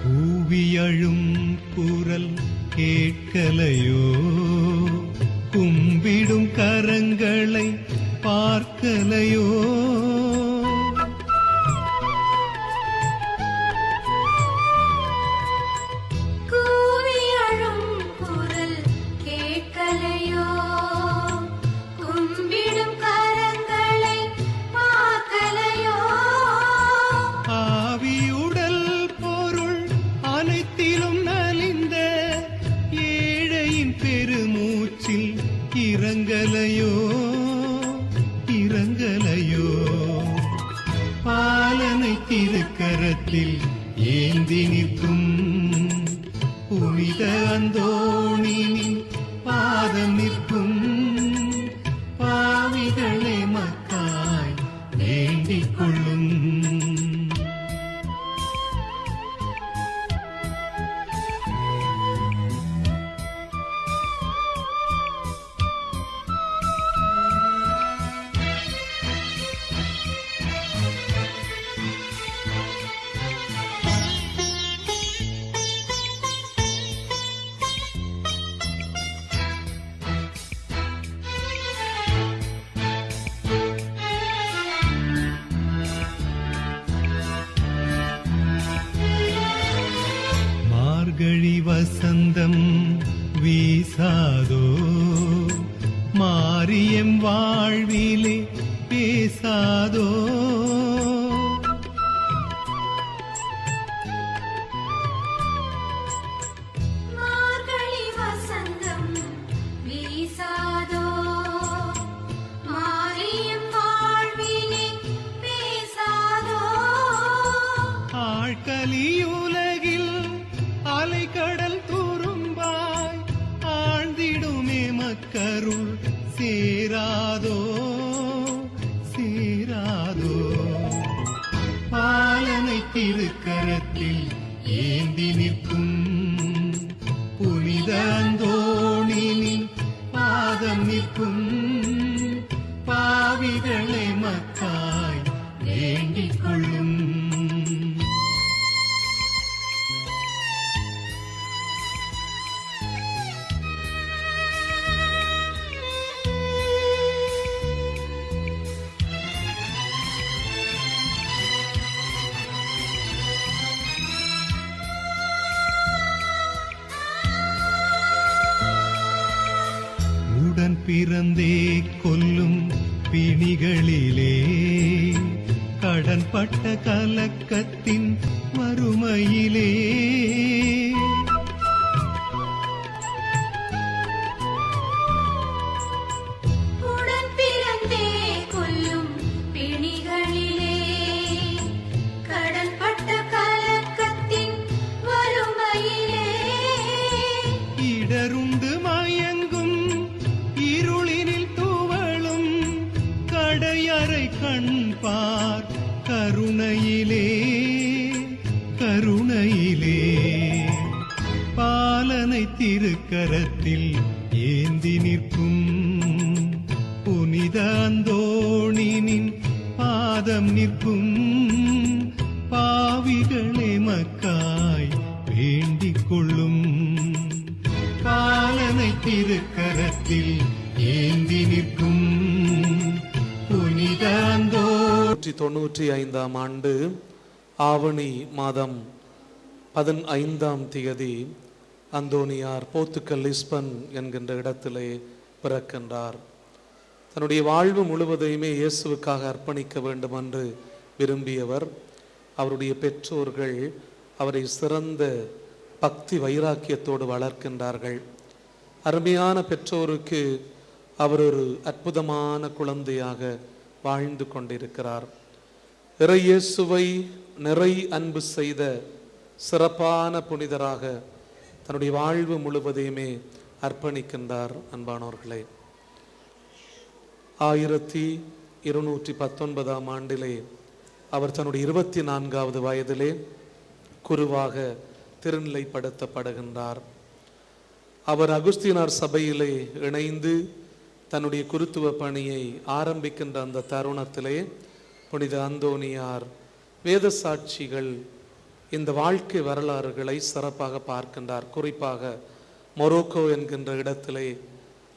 கூவியழும் குரல் கேட்கலையோ கும்பிடும் கரங்களை பார்க்கலையோ கூவியழும் குரல் கேட்கலையோ கும்பிடும் கரங்களை பார்க்கலையோ ஆவியுடல் பொருள் அனைத்திலும் நலிந்த ஏழையின் பெருமூச்சில் இறங்கலையோ இறங்கலையோ பாலனை திருக்கரத்தில் ஏந்தி நிற்கும் புனித அந்தோணினின் பாதம் நிற்கும் பாவிகளே மக்காய் வேண்டிக் கொள்ளும். மார்கழி வசந்தம் வீசாதோ மாரியம் வாழ்விலே பேசாதோ மார்கழி வசந்தம் வீசாதோ மாரியம் வாழ்விலே பேசாதோ ஆழ்கலியுலகில் அலைக்கடல் துரும்பாய் ஆழ்ந்திடுமே மக்கருள் சேராதோ சேராதோ பாலனை திருக்கரத்தில் ஏந்தி நிற்கும் புனித அந்தோணினின் பாதம் நிற்கும் பாவிகளே மக்காய் வேண்டிக் கொள்ளும். உடன் பிறந்தே கொல்லும் பிணிகளிலே கடன்பட்ட கலக்கத்தின் வறுமையிலே உடன் பிறந்தே கொல்லும் பிணிகளிலே கடன்பட்ட கலக்கத்தின் வறுமையிலே இடருண்டு மயங்கும் இருளினில் துவளும் கடையறை கண்பார் கருணையிலே கருணையிலே பாலனை திருக்கரத்தில் ஏந்தி நிற்கும் புனித அந்தோணினின் பாதம் நிற்கும் பாவிகளே மக்காய் வேண்டிக் கொள்ளும் பாலனை திருக்கரத்தில் ஏந்தி நிற்கும் புனித அந்தோ 1995 ஆண்டு ஆவணி மாதம் 15ஆம் தேதி அந்தோனியார் போர்த்துக்கல் லிஸ்பன் என்கின்ற இடத்திலே பிறக்கின்றார். தன்னுடைய வாழ்வு முழுவதையுமே இயேசுவுக்காக அர்ப்பணிக்க வேண்டும் என்று விரும்பியவர். அவருடைய பெற்றோர்கள் அவரை சிறந்த பக்தி வைராக்கியத்தோடு வளர்க்கின்றார்கள். அருமையான பெற்றோருக்கு அவர் ஒரு அற்புதமான குழந்தையாக வாழ்ந்து கொண்டிருக்கிறார். இறை இயேசுவை நிறை அன்பு செய்த சிறப்பான புனிதராக தன்னுடைய வாழ்வு முழுவதையுமே அர்ப்பணிக்கின்றார். அன்பானவர்களே, 1219 ஆண்டிலே அவர் தன்னுடைய 24வது வயதிலே குருவாக திருநிலைப்படுத்தப்படுகின்றார். அவர் அகுஸ்தீனார் சபையிலே இணைந்து தன்னுடைய குருத்துவ பணியை ஆரம்பிக்கின்ற அந்த தருணத்திலே புனித அந்தோனியார் வேத சாட்சிகள் இந்த வாழ்க்கை வரலாறுகளை சிறப்பாக பார்க்கின்றார். குறிப்பாக மொரோக்கோ என்கின்ற இடத்திலே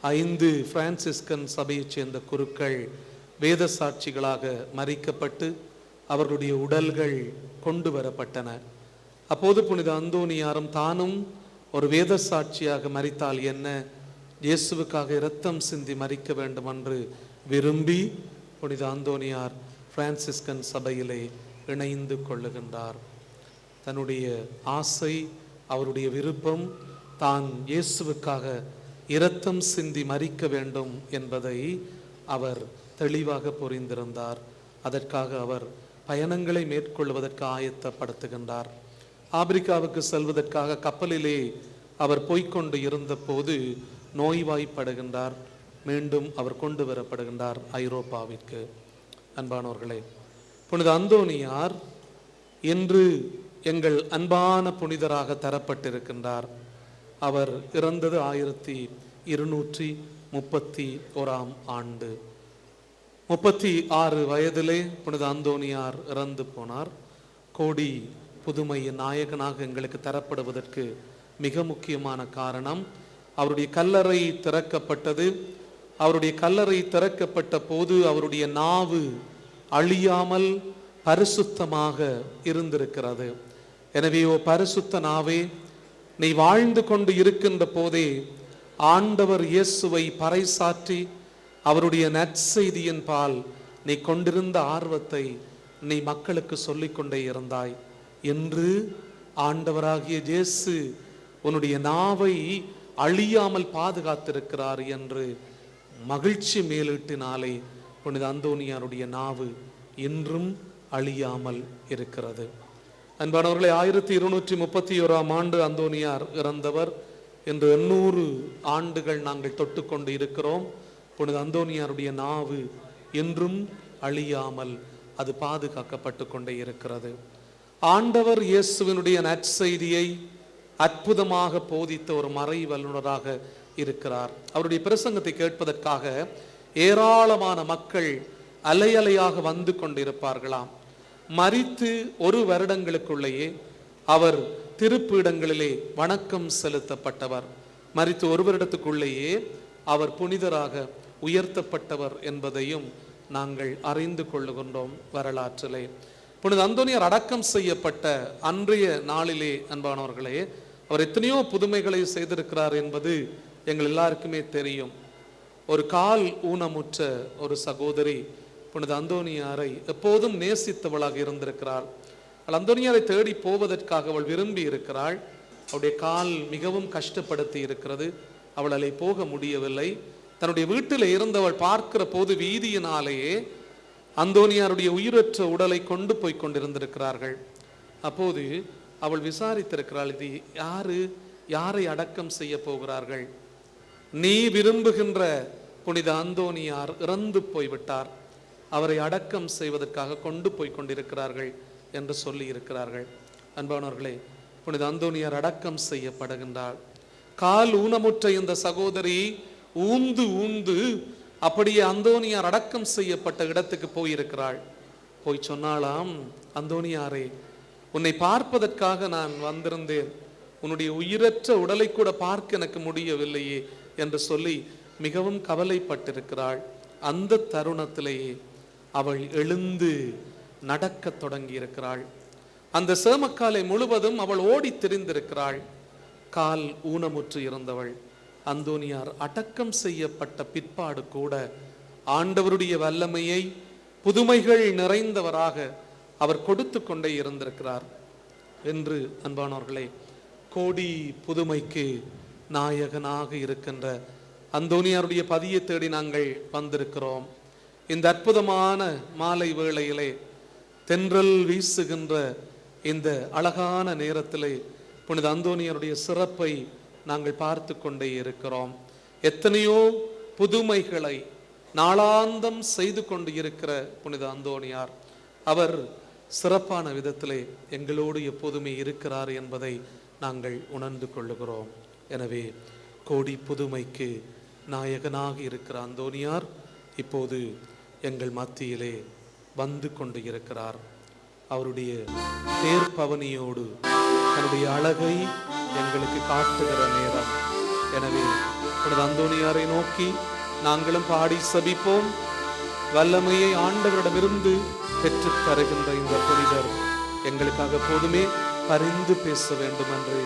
5 பிரான்சிஸ்கன் சபையைச் சேர்ந்த குருக்கள் வேத சாட்சிகளாக மரிக்கப்பட்டு அவர்களுடைய உடல்கள் கொண்டு வரப்பட்டன. அப்போது புனித அந்தோனியாரும் தானும் ஒரு வேத சாட்சியாக மரித்தால் என்ன, இயேசுவுக்காக இரத்தம் சிந்தி மரிக்க வேண்டும் என்று விரும்பி புனித அந்தோனியார் பிரான்சிஸ்கன் சபையிலே இணைந்து கொள்ளுகின்றார். தன்னுடைய ஆசை, அவருடைய விருப்பம் தான் இயேசுவுக்காக இரத்தம் சிந்தி மரிக்க வேண்டும் என்பதை அவர் தெளிவாக புரிந்திருந்தார். அதற்காக அவர் பயணங்களை மேற்கொள்வதற்கு ஆயத்தப்படுத்துகின்றார். ஆப்பிரிக்காவுக்கு செல்வதற்காக கப்பலிலே அவர் போய்கொண்டு இருந்த போது நோய்வாய்ப்படுகின்றார். மீண்டும் அவர் கொண்டு வரப்படுகின்றார் ஐரோப்பாவிற்கு. அன்பானவர்களே, புனித அந்தோனியார் இன்று எங்கள் அன்பான புனிதராக தரப்பட்டிருக்கின்றார். அவர் இறந்தது 1231 ஆண்டு. 36 வயதிலே புனித அந்தோனியார் இறந்து போனார். கோடி புதுமையின் நாயகனாக எங்களுக்கு தரப்படுவதற்கு மிக முக்கியமான காரணம் அவருடைய கல்லறை திறக்கப்பட்டது. அவருடைய கல்லறை திறக்கப்பட்ட போது அவருடைய நாவு அழியாமல் பரிசுத்தமாக இருந்திருக்கிறது. எனவே ஓ பரிசுத்த நாவே, நீ வாழ்ந்து கொண்டு இருக்கின்ற போதே ஆண்டவர் இயேசுவை பறைசாற்றி அவருடைய நற்செய்தியின் பால் நீ கொண்டிருந்த ஆர்வத்தை நீ மக்களுக்கு சொல்லிக்கொண்டே இருந்தாய் என்று ஆண்டவராகிய இயேசு உன்னுடைய நாவை அழியாமல் பாதுகாத்திருக்கிறார் என்று மகிழ்ச்சி மேலிட்டினாலே புனித அந்தோனியாருடைய நாவு இன்றும் அழியாமல் இருக்கிறது. அன்பானவர்களே, 1231 ஆண்டு அந்தோனியார் இறந்தவர். இன்று 800 ஆண்டுகள் நாங்கள் தொட்டுக்கொண்டு இருக்கிறோம். புனித அந்தோனியாருடைய நாவு என்றும் அழியாமல் அது பாதுகாக்கப்பட்டு கொண்டே இருக்கிறது. ஆண்டவர் இயேசுவினுடைய நற்செய்தியை அற்புதமாக போதித்த ஒரு மறை வல்லுநராக இருக்கிறார். அவருடைய பிரசங்கத்தை கேட்பதற்காக ஏராளமான மக்கள் அலையலையாக வந்து கொண்டிருப்பார்களாம். மரித்து 1 வருடங்களுக்குள்ளேயே அவர் திருப்பீடங்களிலே வணக்கம் செலுத்தப்பட்டவர். மரித்து 1 வருடத்துக்குள்ளேயே அவர் புனிதராக உயர்த்தப்பட்டவர் என்பதையும் நாங்கள் அறிந்து கொள்ளுகின்றோம் வரலாற்றிலே. புனித அந்தோனியார் அடக்கம் செய்யப்பட்ட அன்றைய நாளிலே அன்பானவர்களே, அவர் எத்தனையோ புதுமைகளை செய்திருக்கிறார் என்பது எங்கள் எல்லாருக்குமே தெரியும். ஒரு கால் ஊனமுற்ற ஒரு சகோதரி புனித அந்தோனியாரை எப்போதும் நேசித்தவளாக இருந்திருக்கிறாள். அந்தோனியாரை தேடி போவதற்காக அவள் விரும்பி இருக்கிறாள். அவளுடைய கால் மிகவும் கஷ்டப்படுத்தி இருக்கிறது. அவளால் போக முடியவில்லை. தன்னுடைய வீட்டில் இருந்தவள் பார்க்கிற போது வீதியினாலேயே அந்தோனியாருடைய உயிரற்ற உடலை கொண்டு போய் கொண்டிருந்திருக்கிறார்கள். அப்போது அவள் விசாரித்திருக்கிறாள், இது யாரை அடக்கம் செய்ய போகிறார்கள்? நீ விரும்புகின்ற புனித அந்தோனியார் இறந்து போய்விட்டார், அவரை அடக்கம் செய்வதற்காக கொண்டு போய் கொண்டிருக்கிறார்கள் என்று சொல்லி இருக்கிறார்கள். அன்பானவர்களே, புனித அந்தோனியார் அடக்கம் செய்யப்படுகின்றார். கால் ஊனமுற்ற இந்த சகோதரி ஊந்து அப்படியே அந்தோனியார் அடக்கம் செய்யப்பட்ட இடத்துக்கு போயிருக்கிறாள். போய் சொன்னாலாம், அந்தோனியாரே, உன்னை பார்ப்பதற்காக நான் வந்திருந்தேன், உன்னுடைய உயிரற்ற உடலை கூட பார்க்க எனக்கு முடியவில்லையே என்று சொல்லி மிகவும் கவலைப்பட்டிருக்கிறாள். அந்த தருணத்திலேயே அவள் எழுந்து நடக்க தொடங்கி இருக்கிறாள். அந்த சேமக்காலை முழுவதும் அவள் ஓடி திரிந்திருக்கிறாள். கால் ஊனமுற்று இருந்தவள் அந்தோனியார் அடக்கம் செய்யப்பட்ட பிற்பாடு கூட ஆண்டவருடைய வல்லமையை புதுமைகள் நிறைந்தவராக அவர் கொடுத்து கொண்டே இருந்திருக்கிறார் என்று அன்பானவர்களே, கோடி புதுமைக்கு நாயகனாக இருக்கின்ற அந்தோனியாருடைய பதியை தேடி நாங்கள் வந்திருக்கிறோம். இந்த அற்புதமான மாலை வேளையிலே தென்றல் வீசுகின்ற இந்த அழகான நேரத்திலே புனித அந்தோனியாருடைய சிறப்பை நாங்கள் பார்த்து கொண்டே இருக்கிறோம். எத்தனையோ புதுமைகளை நாளாந்தம் செய்து கொண்டு இருக்கிற புனித அந்தோனியார் அவர் சிறப்பான விதத்திலே எங்களோடு எப்போதுமே இருக்கிறார் என்பதை நாங்கள் உணர்ந்து கொள்ளுகிறோம். எனவே கோடி புதுமைக்கு நாயகனாக இருக்கிற அந்தோனியார் இப்போது எங்கள் மத்தியிலே வந்து கொண்டு இருக்கிறார். அவருடைய தேர்பவனியோடு தன்னுடைய அழகை எங்களுக்கு காட்டுகிற நேரம். எனவே புனித அந்தோனியாரை நோக்கி நாங்களும் பாடி சபிப்போம். வல்லமையை ஆண்டவரிடமிருந்து பெற்றுத் தருகின்ற இந்த புனிதர் எங்களுக்காக போதுமே பரிந்து பேச வேண்டும் என்று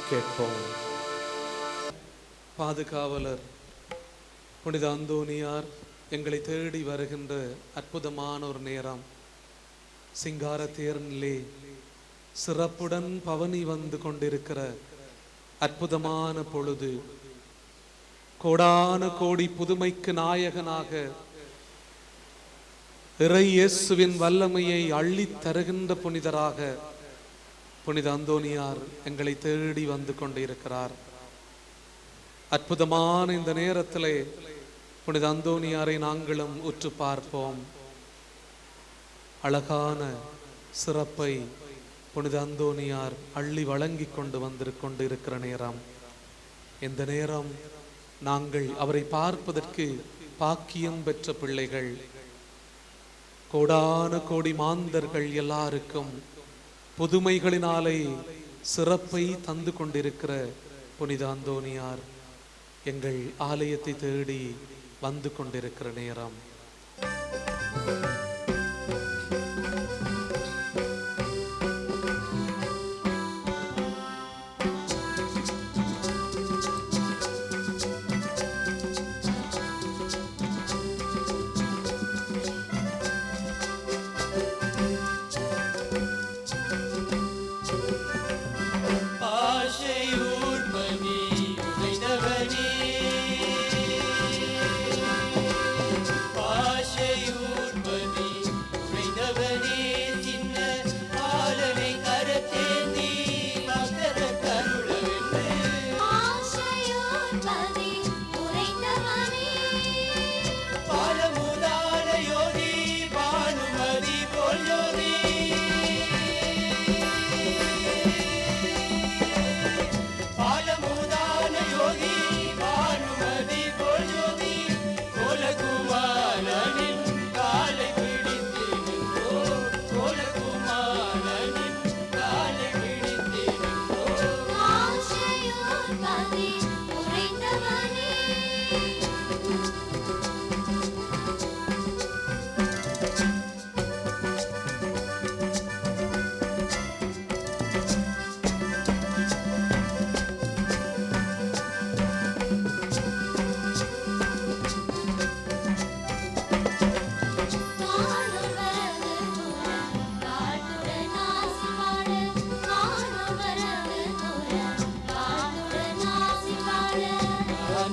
கேட்போம். பாதுகாவலர் புனித அந்தோனியார் எங்களை தேடி வருகின்ற அற்புதமான ஒரு நேரம். சிங்கார தேரிலே சிறப்புடன் பவனி வந்து கொண்டிருக்கிற அற்புதமான பொழுது, கோடான கோடி புதுமைக்கு நாயகனாக இறை இயேசுவின் வல்லமையை அள்ளித் தருகின்ற புனிதராக புனித அந்தோனியார் எங்களை தேடி வந்து கொண்டிருக்கிறார். அற்புதமான இந்த நேரத்திலே புனித அந்தோனியாரை நாங்களும் உற்று பார்ப்போம். அழகான சிறப்பை புனித அந்தோனியார் அள்ளி வழங்கி கொண்டு கொண்டிருக்கிற நேரம். இந்த நேரம் நாங்கள் அவரை பார்ப்பதற்கு பாக்கியம் பெற்ற பிள்ளைகள், கோடான கோடி மாந்தர்கள் எல்லாருக்கும் புதுமைகளினாலே சிறப்பை தந்து கொண்டிருக்கிற புனித அந்தோனியார் எங்கள் ஆலயத்தை தேடி வந்து கொண்டிருக்கிற நேரம்.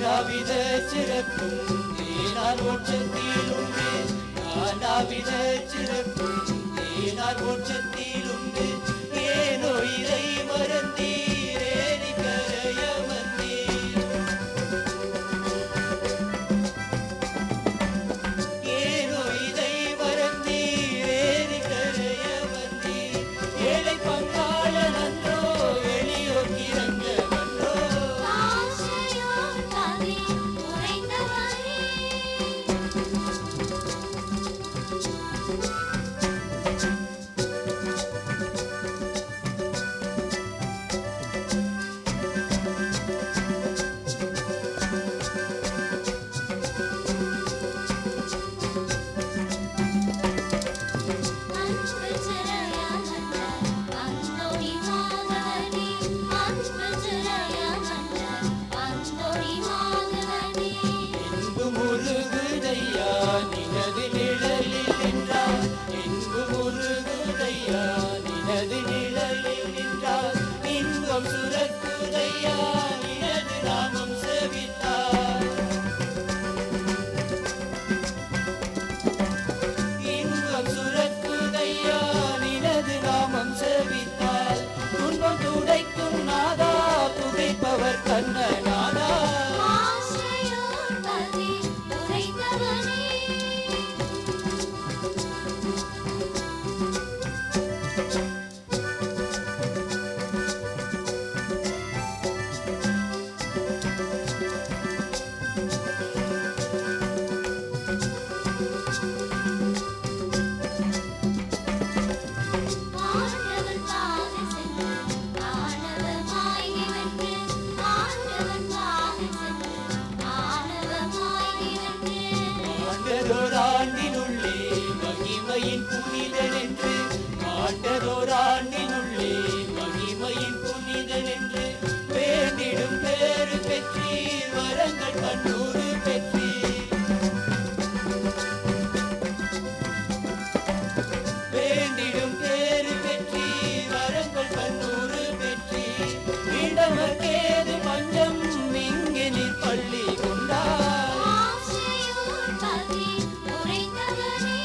நானாவித சிறப்பும் தேனார் ஓட்சத்தில் உண்டு, நானாவித சிறப்பும் தேனார் ஓட்சத்தில் உண்டு. ஏனோ இதை மறந்தீரே கரைய வந்தீர், ஏனோ இதை மறந்தீரே கரைய வந்தீர். ஏழை பங்காள நன்றோ எளியோர் கிறங்க வந்தோ, ஆண்டினுள்ளே மகிமையின் புனிதன் என்று ஆண்டதோர் ஆண்டினுள்ளே மகிமையின் புனிதன் என்று வேண்டிடும் பேறு பெற்றீர் வரங்கள் கண்ணூறு பெற்றீர் வேண்டிடும் பேறு பெற்றீர் வரங்கள் கண்ணூறு பெற்றீர் இடமக்கேது பஞ்சம் இங்கே நீர் பள்ளி கொண்டார் ஆசையோர் பதி உரைத்தவனே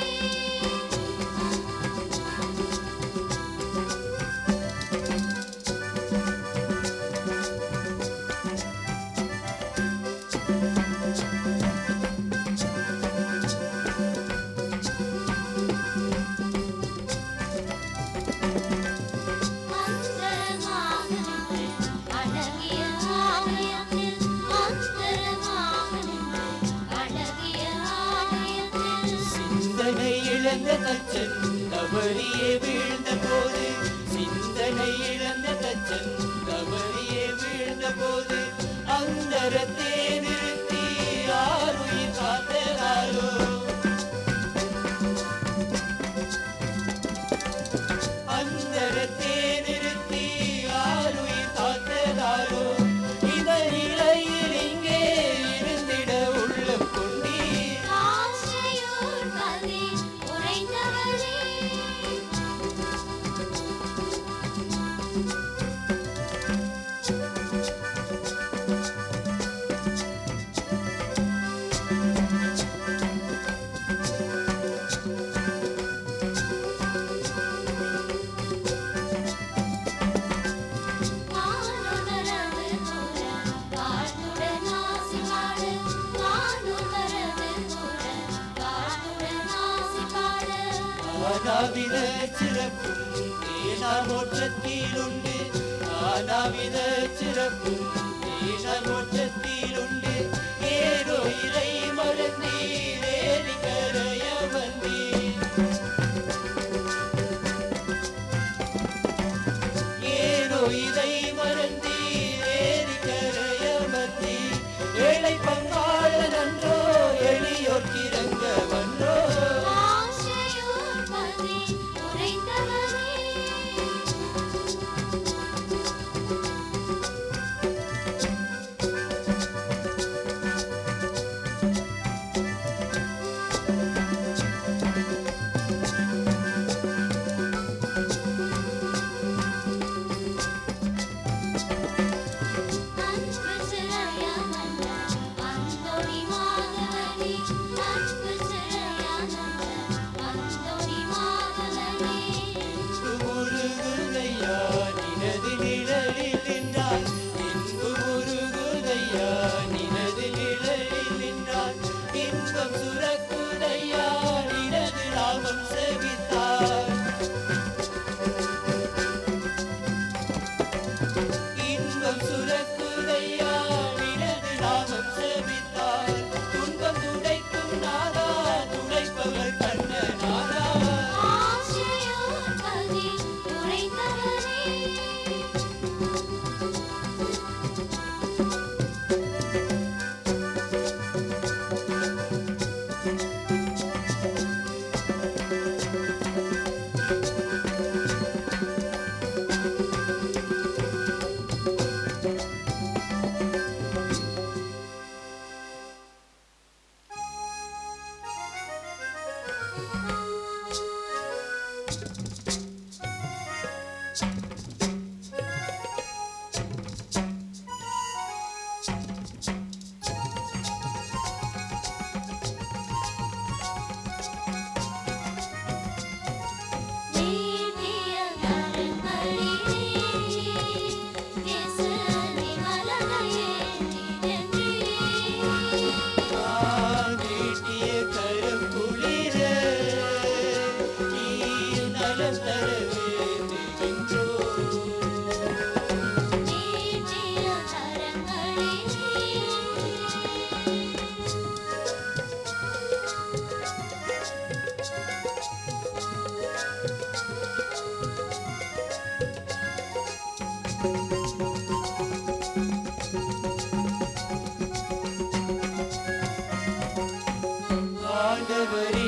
சிந்தனை இழந்த தச்சன் தவறியே வீழ்ந்த போது சிந்தனை இழந்த தச்சன் தவறியே வீழ்ந்த போது அந்தரத்தே நிறுத்தி ஆருயிர் காத்ததாரோ அந்தரத்தே நிறுத்தி ஆருயிர் காத்ததாரோ இந்த நிலையில் இங்கே இருந்திட உள்ளம் கொண்டீர் ஆசையோர் பதி உரைத்தவனே வானுணரவு கூற வாழ்த்துடன் ஆசி பாடு வானுணரவு கூற வாழ்த்துடன் ஆசி பாடு ஆனாவித சிறப்பும் தேனார் மோட்சத்தில் உண்டு ஆனாவித சிறப்பும் தேனார் மோட்சத்தில் உண்டு ஏதோ இறை மறந்தீர் ஏறி கரைய வந்தீர் ஏதோ இதை மறந்தீர் ஏறி கரைய வந்தீர் ஏழை பங்காளன் அன்றோ எளியோர் கிறங்க வன்றோ ஆசையோர் பதி உரைத்தவனே அன்பு சிறையானந்த அந்தோணி மாதவனே அன்பு சிறையானந்த அந்தோணி மாதவனே முருகுதையா நினது நிழலில் நின்றால் இன்பு முருகுதையா நினது நிழலில் நின்றால் இன்பம் சுரக்குதையா நினது நாமம் செவித்தார் இன்பம் சுரக்குதையா நினது நாமம் செவித்தார் துன்பம் துடைக்கும் நாதா துடைப்பவர் கண்ணனாரா ஆசையோர் பதி உரைத்தவனே நீட்டிய கரங்களிலே இயேசுவின் மலரையே நீட்டென்றே நீட்டிய கரம் குளிர நீர் நலம் தர வேண்டுமென்றோ நீட்டிய கரங்களிலே ஆண்டவரே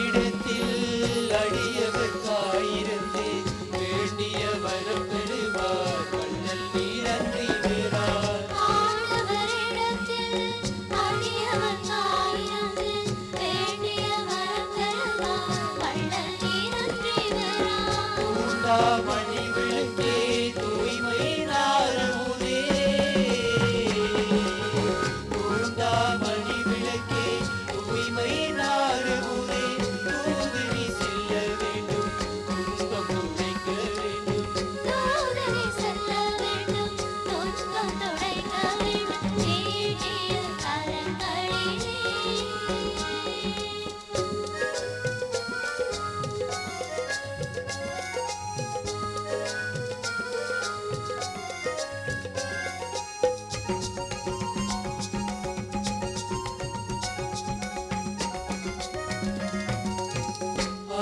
தூண்டாமணி விளக்கே தூய்மை நாரமுதே தூண்டாமணி விளக்கே தூய்மை நாரமுதே தூது நீ செல்ல வேண்டும் துன்பம் துடைக்க வேண்டும் தூதனை செல்ல வேண்டும் துன்பம் துடைக்க வேண்டும் நீட்டிய கரங்களிலே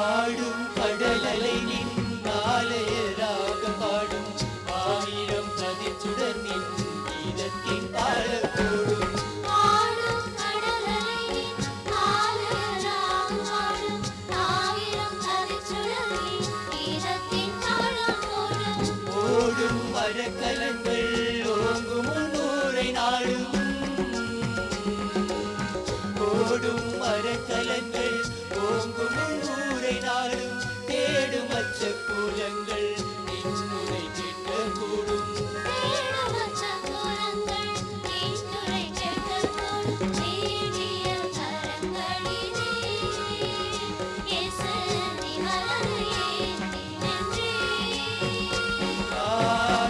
ஆடும் கடலலை நின் ஆலயராக பாடும் ஆயிரம் கதிர்ச்சுடர் நின் கீதத்தின் தாளத்தோடும் ஆடும் கடலலை ஆலயராக பாடும் ஆயிரம் கதிர்ச்சுடரின் கீதத்தின் தாளத்தோடும் ஓடும் மரக்கலங்கள் ஓங்கும் முன்னூரை நாடும் ஓடும் மரக்கலங்கள் ஓங்கும் முன்னூரை நாடும் தேடும் அச்ச கூலங்கள் நின்னுரை கேட்க கூடும் தேடவற்ற கோலங்கள் நீத்துரை கேட்கக்கூடும் நீட்டிய கரங்களிலே இயேசு நீ மலரையே நின்றே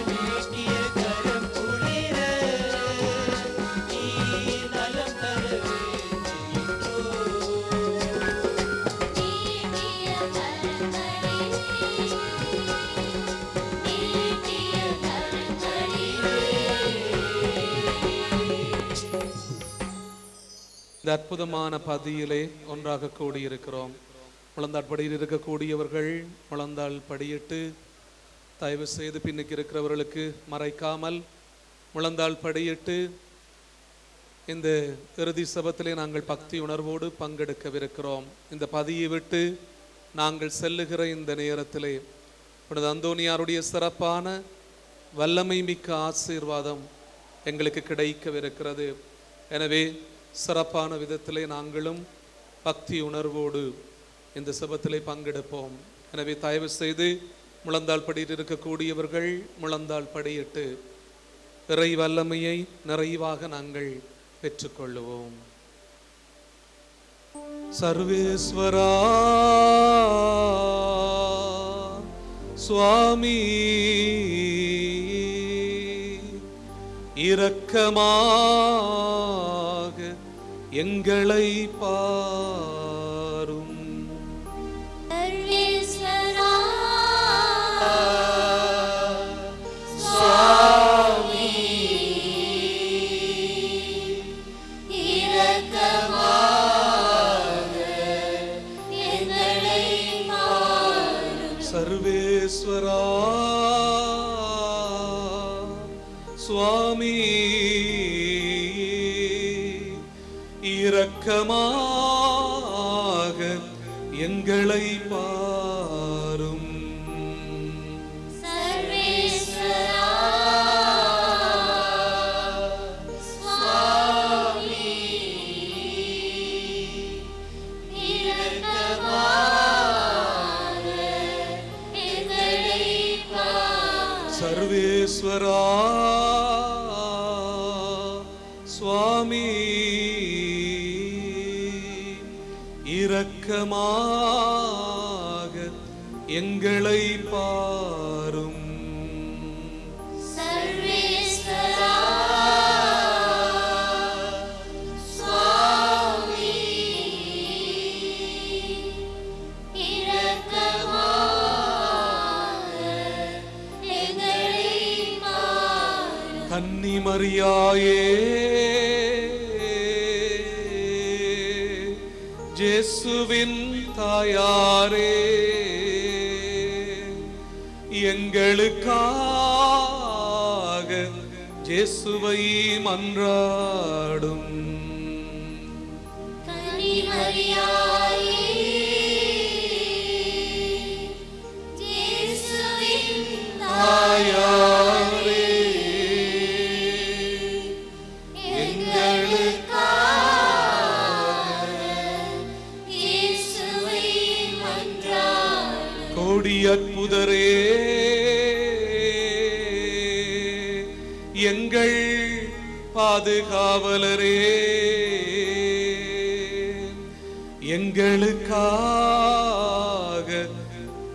நீட்டிய கரம் குளிர நீ நலம் தர வேண்டுகின்றோ நீட்டிய கரங்களிலே நீட்டிய கரங்களிலே இந்த அற்புதமான பதியிலே ஒன்றாக கூடியிருக்கிறோம். முழந்தாட்படியில் இருக்கக்கூடியவர்கள் முழந்தாள் படியிட்டு தயவு செய்து பின்னுக்கு இருக்கிறவர்களுக்கு மறைக்காமல் முழந்தாள் படியிட்டு இந்த இறுதி சபத்திலே நாங்கள் பக்தி உணர்வோடு பங்கெடுக்கவிருக்கிறோம். இந்த பதியை விட்டு நாங்கள் செல்லுகிற இந்த நேரத்திலே புனித அந்தோனியாருடைய சிறப்பான வல்லமை மிக்க ஆசீர்வாதம் எங்களுக்கு கிடைக்கவிருக்கிறது. எனவே சிறப்பான விதத்திலே நாங்களும் பக்தி உணர்வோடு இந்த சபத்திலே பங்கெடுப்போம். எனவே தயவு செய்து முழந்தாள் படியில் இருக்கக்கூடியவர்கள் முழந்தாள் படியிட்டு இறை வல்லமையை நிறைவாக நாங்கள் பெற்றுக்கொள்ளுவோம். சர்வேஸ்வரா சுவாமி இரக்கமாக எங்களை பாரும். சர்வேஸ்வரா சுவாமி இரக்கமாக எங்களை பாரும். சர்வேஸ்வரா சுவாமி இரக்கமாக எங்களை பாரும். சர்வேஸ்வரா சுவாமி இரக்கமாக எங்களை பாரும். சர்வேஸ்வரா சுவாமி இரக்கமாக எங்களை பாரும். சர்வேஸ்வரா சுவாமி இரக்கமாக எங்களை பாரும். கன்னி மரியாயே இயேசுவின் தாயாரே எங்களுக்காக இயேசுவை மன்றாடும். கன்னிமரியாயே, இயேசுவின் தாயாரே, எங்களுக்காக இயேசுவை மன்றாடும். கோடி அற்புதரே பாதுகாவலரே, எங்களுக்காக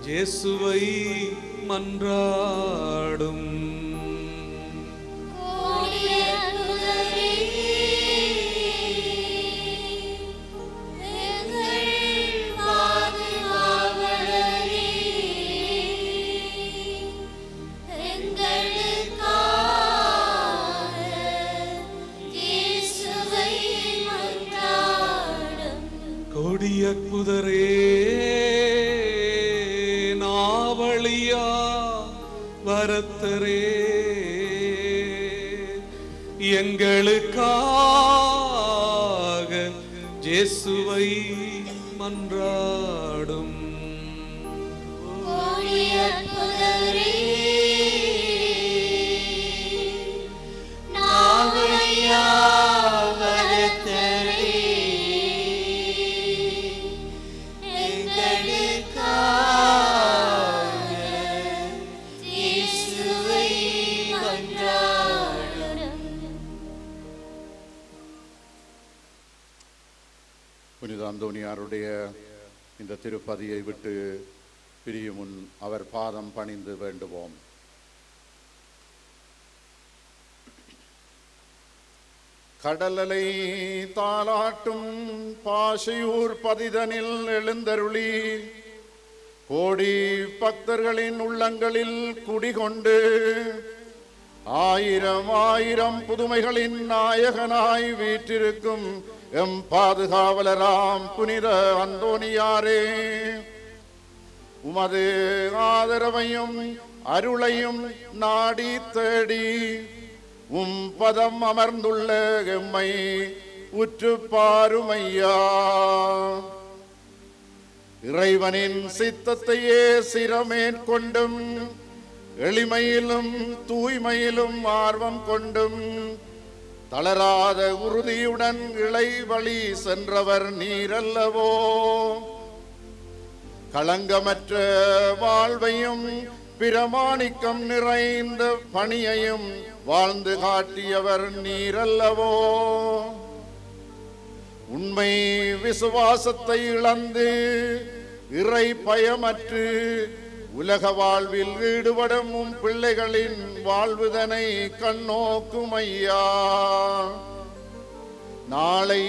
இயேசுவை மன்றாடும். கொடிய குதிரே, நாவலியா வரத்தரே, எங்களுக்காக இயேசுவை மன்றாடும். புனித அந்தோனியாருடைய இந்த திருப்பதியை விட்டு பிரியும் முன் அவர் பாதம் பணிந்து வேண்டுவோம். கடலலை தாலாட்டும் பாசையூர் பதிதனில் எழுந்தருளி கோடி பக்தர்களின் உள்ளங்களில் குடிகொண்டு ஆயிரம் ஆயிரம் புதுமைகளின் நாயகனாய் வீற்றிருக்கும் எம் பாதுகாவலராம் புனித அந்தோனியாரே, உமது ஆதரவையும் அருளையும் நாடி தேடி உம் பதம் அமர்ந்துள்ள எம்மை உற்று பாருமையா. இறைவனின் சித்தத்தையே சிரமேற்கொண்டும் எளிமையிலும் தூய்மையிலும் ஆர்வம் கொண்டும் தளராத உறுதியுடன் இளைவழி சென்றவர் நீரல்லவோ. களங்கமற்ற வாழ்வையும் பிரமாணிக்கம் நிறைந்த பணியையும் வாழ்ந்து காட்டியவர் நீரல்லவோ. உண்மை விசுவாசத்தை இழந்து இறை பயமற்று உலக வாழ்வில் ஈடுபடும் பிள்ளைகளின் வாழ்வுதனை கண்ணோக்கும் ஐயா. நாளை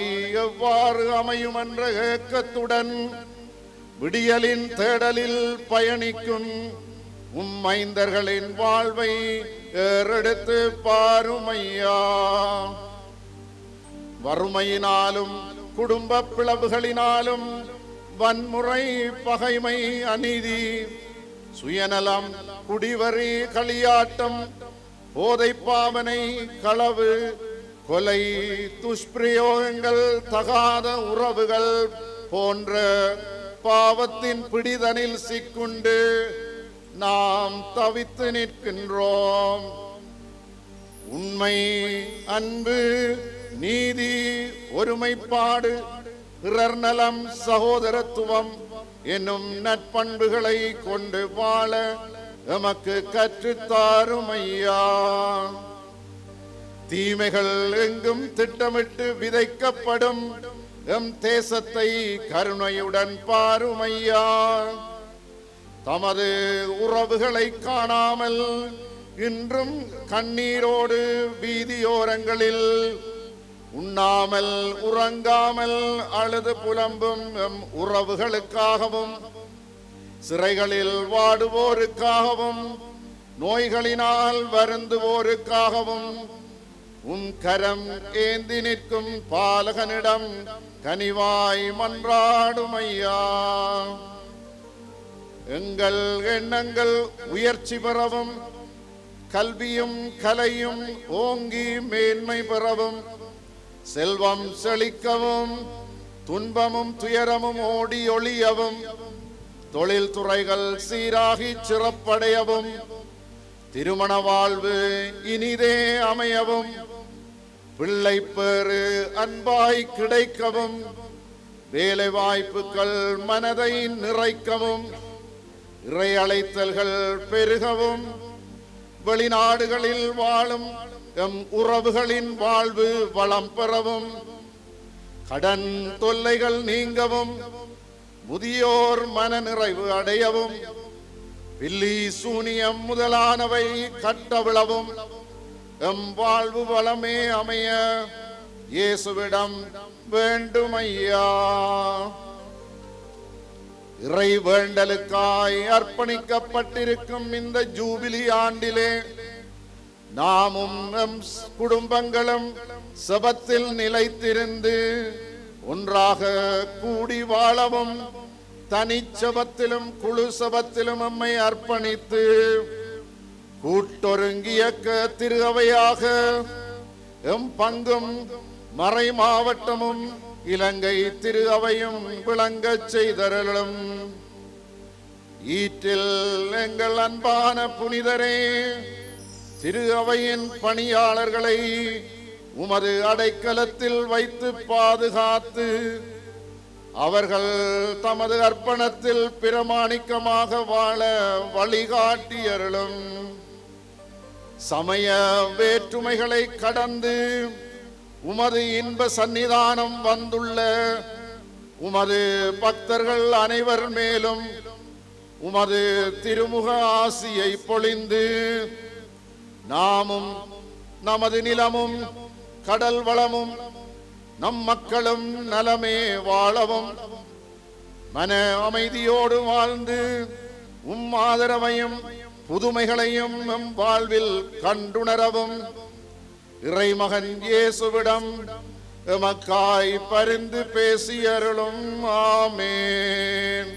எவ்வாறு அமையும் என்ற ஏக்கத்துடன் விடியலின் தேடலில் பயணிக்கும் மைந்தர்களின் வாழ்வை ஏறெடுத்து பாருமையா. வறுமையினாலும் குடும்ப பிளவுகளினாலும் வன்முறை, பகைமை, அநீதி, சுயநலம், குடிவரி, களியாட்டம், போதை பாவனை, களவு, கொலை, துஷ்பிரயோகங்கள், தகாத உறவுகள் போன்ற பாவத்தின் பிடிதனில் சிக்குண்டு நாம் தவித்து நிற்கின்றோம். உண்மை, அன்பு, நீதி, ஒருமைப்பாடு, பிறர் நலம், சகோதரத்துவம் என்னும் நற்பண்புகளை கொண்டு வாழ எமக்கு கற்றுத்தாரும் ஐயா. தீமைகள் எங்கும் திட்டமிட்டு விதைக்கப்படும் எம் தேசத்தை கருணையுடன் பாரும் ஐயா. தமது உறவுகளை காணாமல் இன்றும் கண்ணீரோடு வீதியோரங்களில் உண்ணாமல் உறங்காமல் அழுது புலம்பும் எம் உறவுகளுக்காகவும், சிறைகளில் வாடுவோருக்காகவும், நோய்களினால் வருந்துவோருக்காகவும் உம் கரம் ஏந்தி நிற்கும் பாலகனிடம் கனிவாய் மன்றாடும் ஐயா. எங்கள் எண்ணங்கள் உயர்ச்சி பெறவும், கல்வியும் கலையும் ஓங்கி மேன்மை பெறவும், செல்வம் செழிக்கவும், துன்பமும் துயரமும் ஓடி ஒளியவும், தொழில் துறைகள் சீராகி சிறப்படையவும், திருமண வாழ்வு இனிதே அமையவும், பிள்ளை பேறு அன்பாய் கிடைக்கவும், வேலை வாய்ப்புகள் மனதை நிறைக்கவும், இறை அழைத்தல்கள் பெருகவும், வெளிநாடுகளில் வாழும் எம் உறவுகளின் வாழ்வு வளம் பெறவும், கடன் தொல்லைகள் நீங்கவும், முதியோர் மன நிறைவு அடையவும், பில்லி சூனியம் முதலானவை கட்டவிழவும், எம் வாழ்வு வளமே அமைய இயேசுவிடம் வேண்டும் ஐயா. இறை வேண்டலுக்காய் அர்ப்பணிக்கப்பட்டிருக்கும் இந்த ஜூபிலி ஆண்டிலே நாமும் நம் குடும்பங்களும் செபத்தில் நிலைத்திருந்து ஒன்றாக கூடி வாழவும், தனிச்சபத்திலும் குழு சபத்திலும் நம்மை அர்ப்பணித்து கூட்டொருங்கியக்க திரு அவையாக எம் பங்கும் மறை மாவட்டமும் இலங்கை திரு அவையும் விளங்கச் செய்தருளும். ஈற்றில் எங்கள் அன்பான புனிதரே, திரு அவையின் பணியாளர்களை உமது அடைக்கலத்தில் வைத்து பாதுகாத்து அவர்கள் தமது அர்ப்பணத்தில் பிரமாணிக்கமாக வாழ வழிகாட்டியருளும். சமய வேற்றுமைகளை கடந்து உமது இன்ப சன்னிதானம் வந்துள்ள உமது பக்தர்கள் அனைவர் மேலும் உமது திருமுக ஆசியை பொழிந்து நாமும் நமது நிலமும் கடல் வளமும் நம் மக்களும் நலமே வாழவும், மன அமைதியோடு வாழ்ந்து ஆதரவையும் புதுமைகளையும் நம் வாழ்வில் கண்டுணரவும் இறைமகன் இயேசுவிடம் எமக்காய் பரிந்து பேசியருளும். ஆமென்.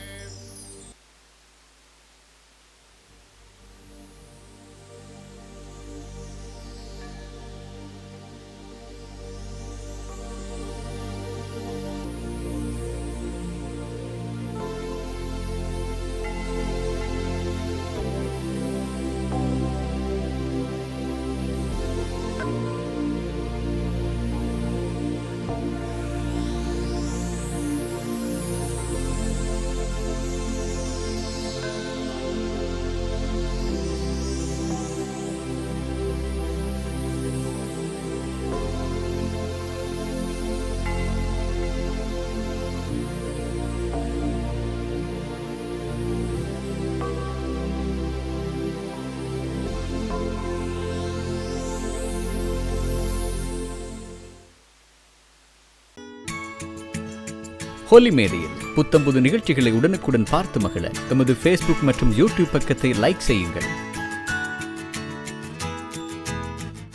ஹோலி மேரியில் புத்தம்புது நிகழ்ச்சிகளை உடனுக்குடன் பார்த்து மகிழ எமது ஃபேஸ்புக் மற்றும் யூடியூப் பக்கத்தை லைக் செய்யுங்கள்.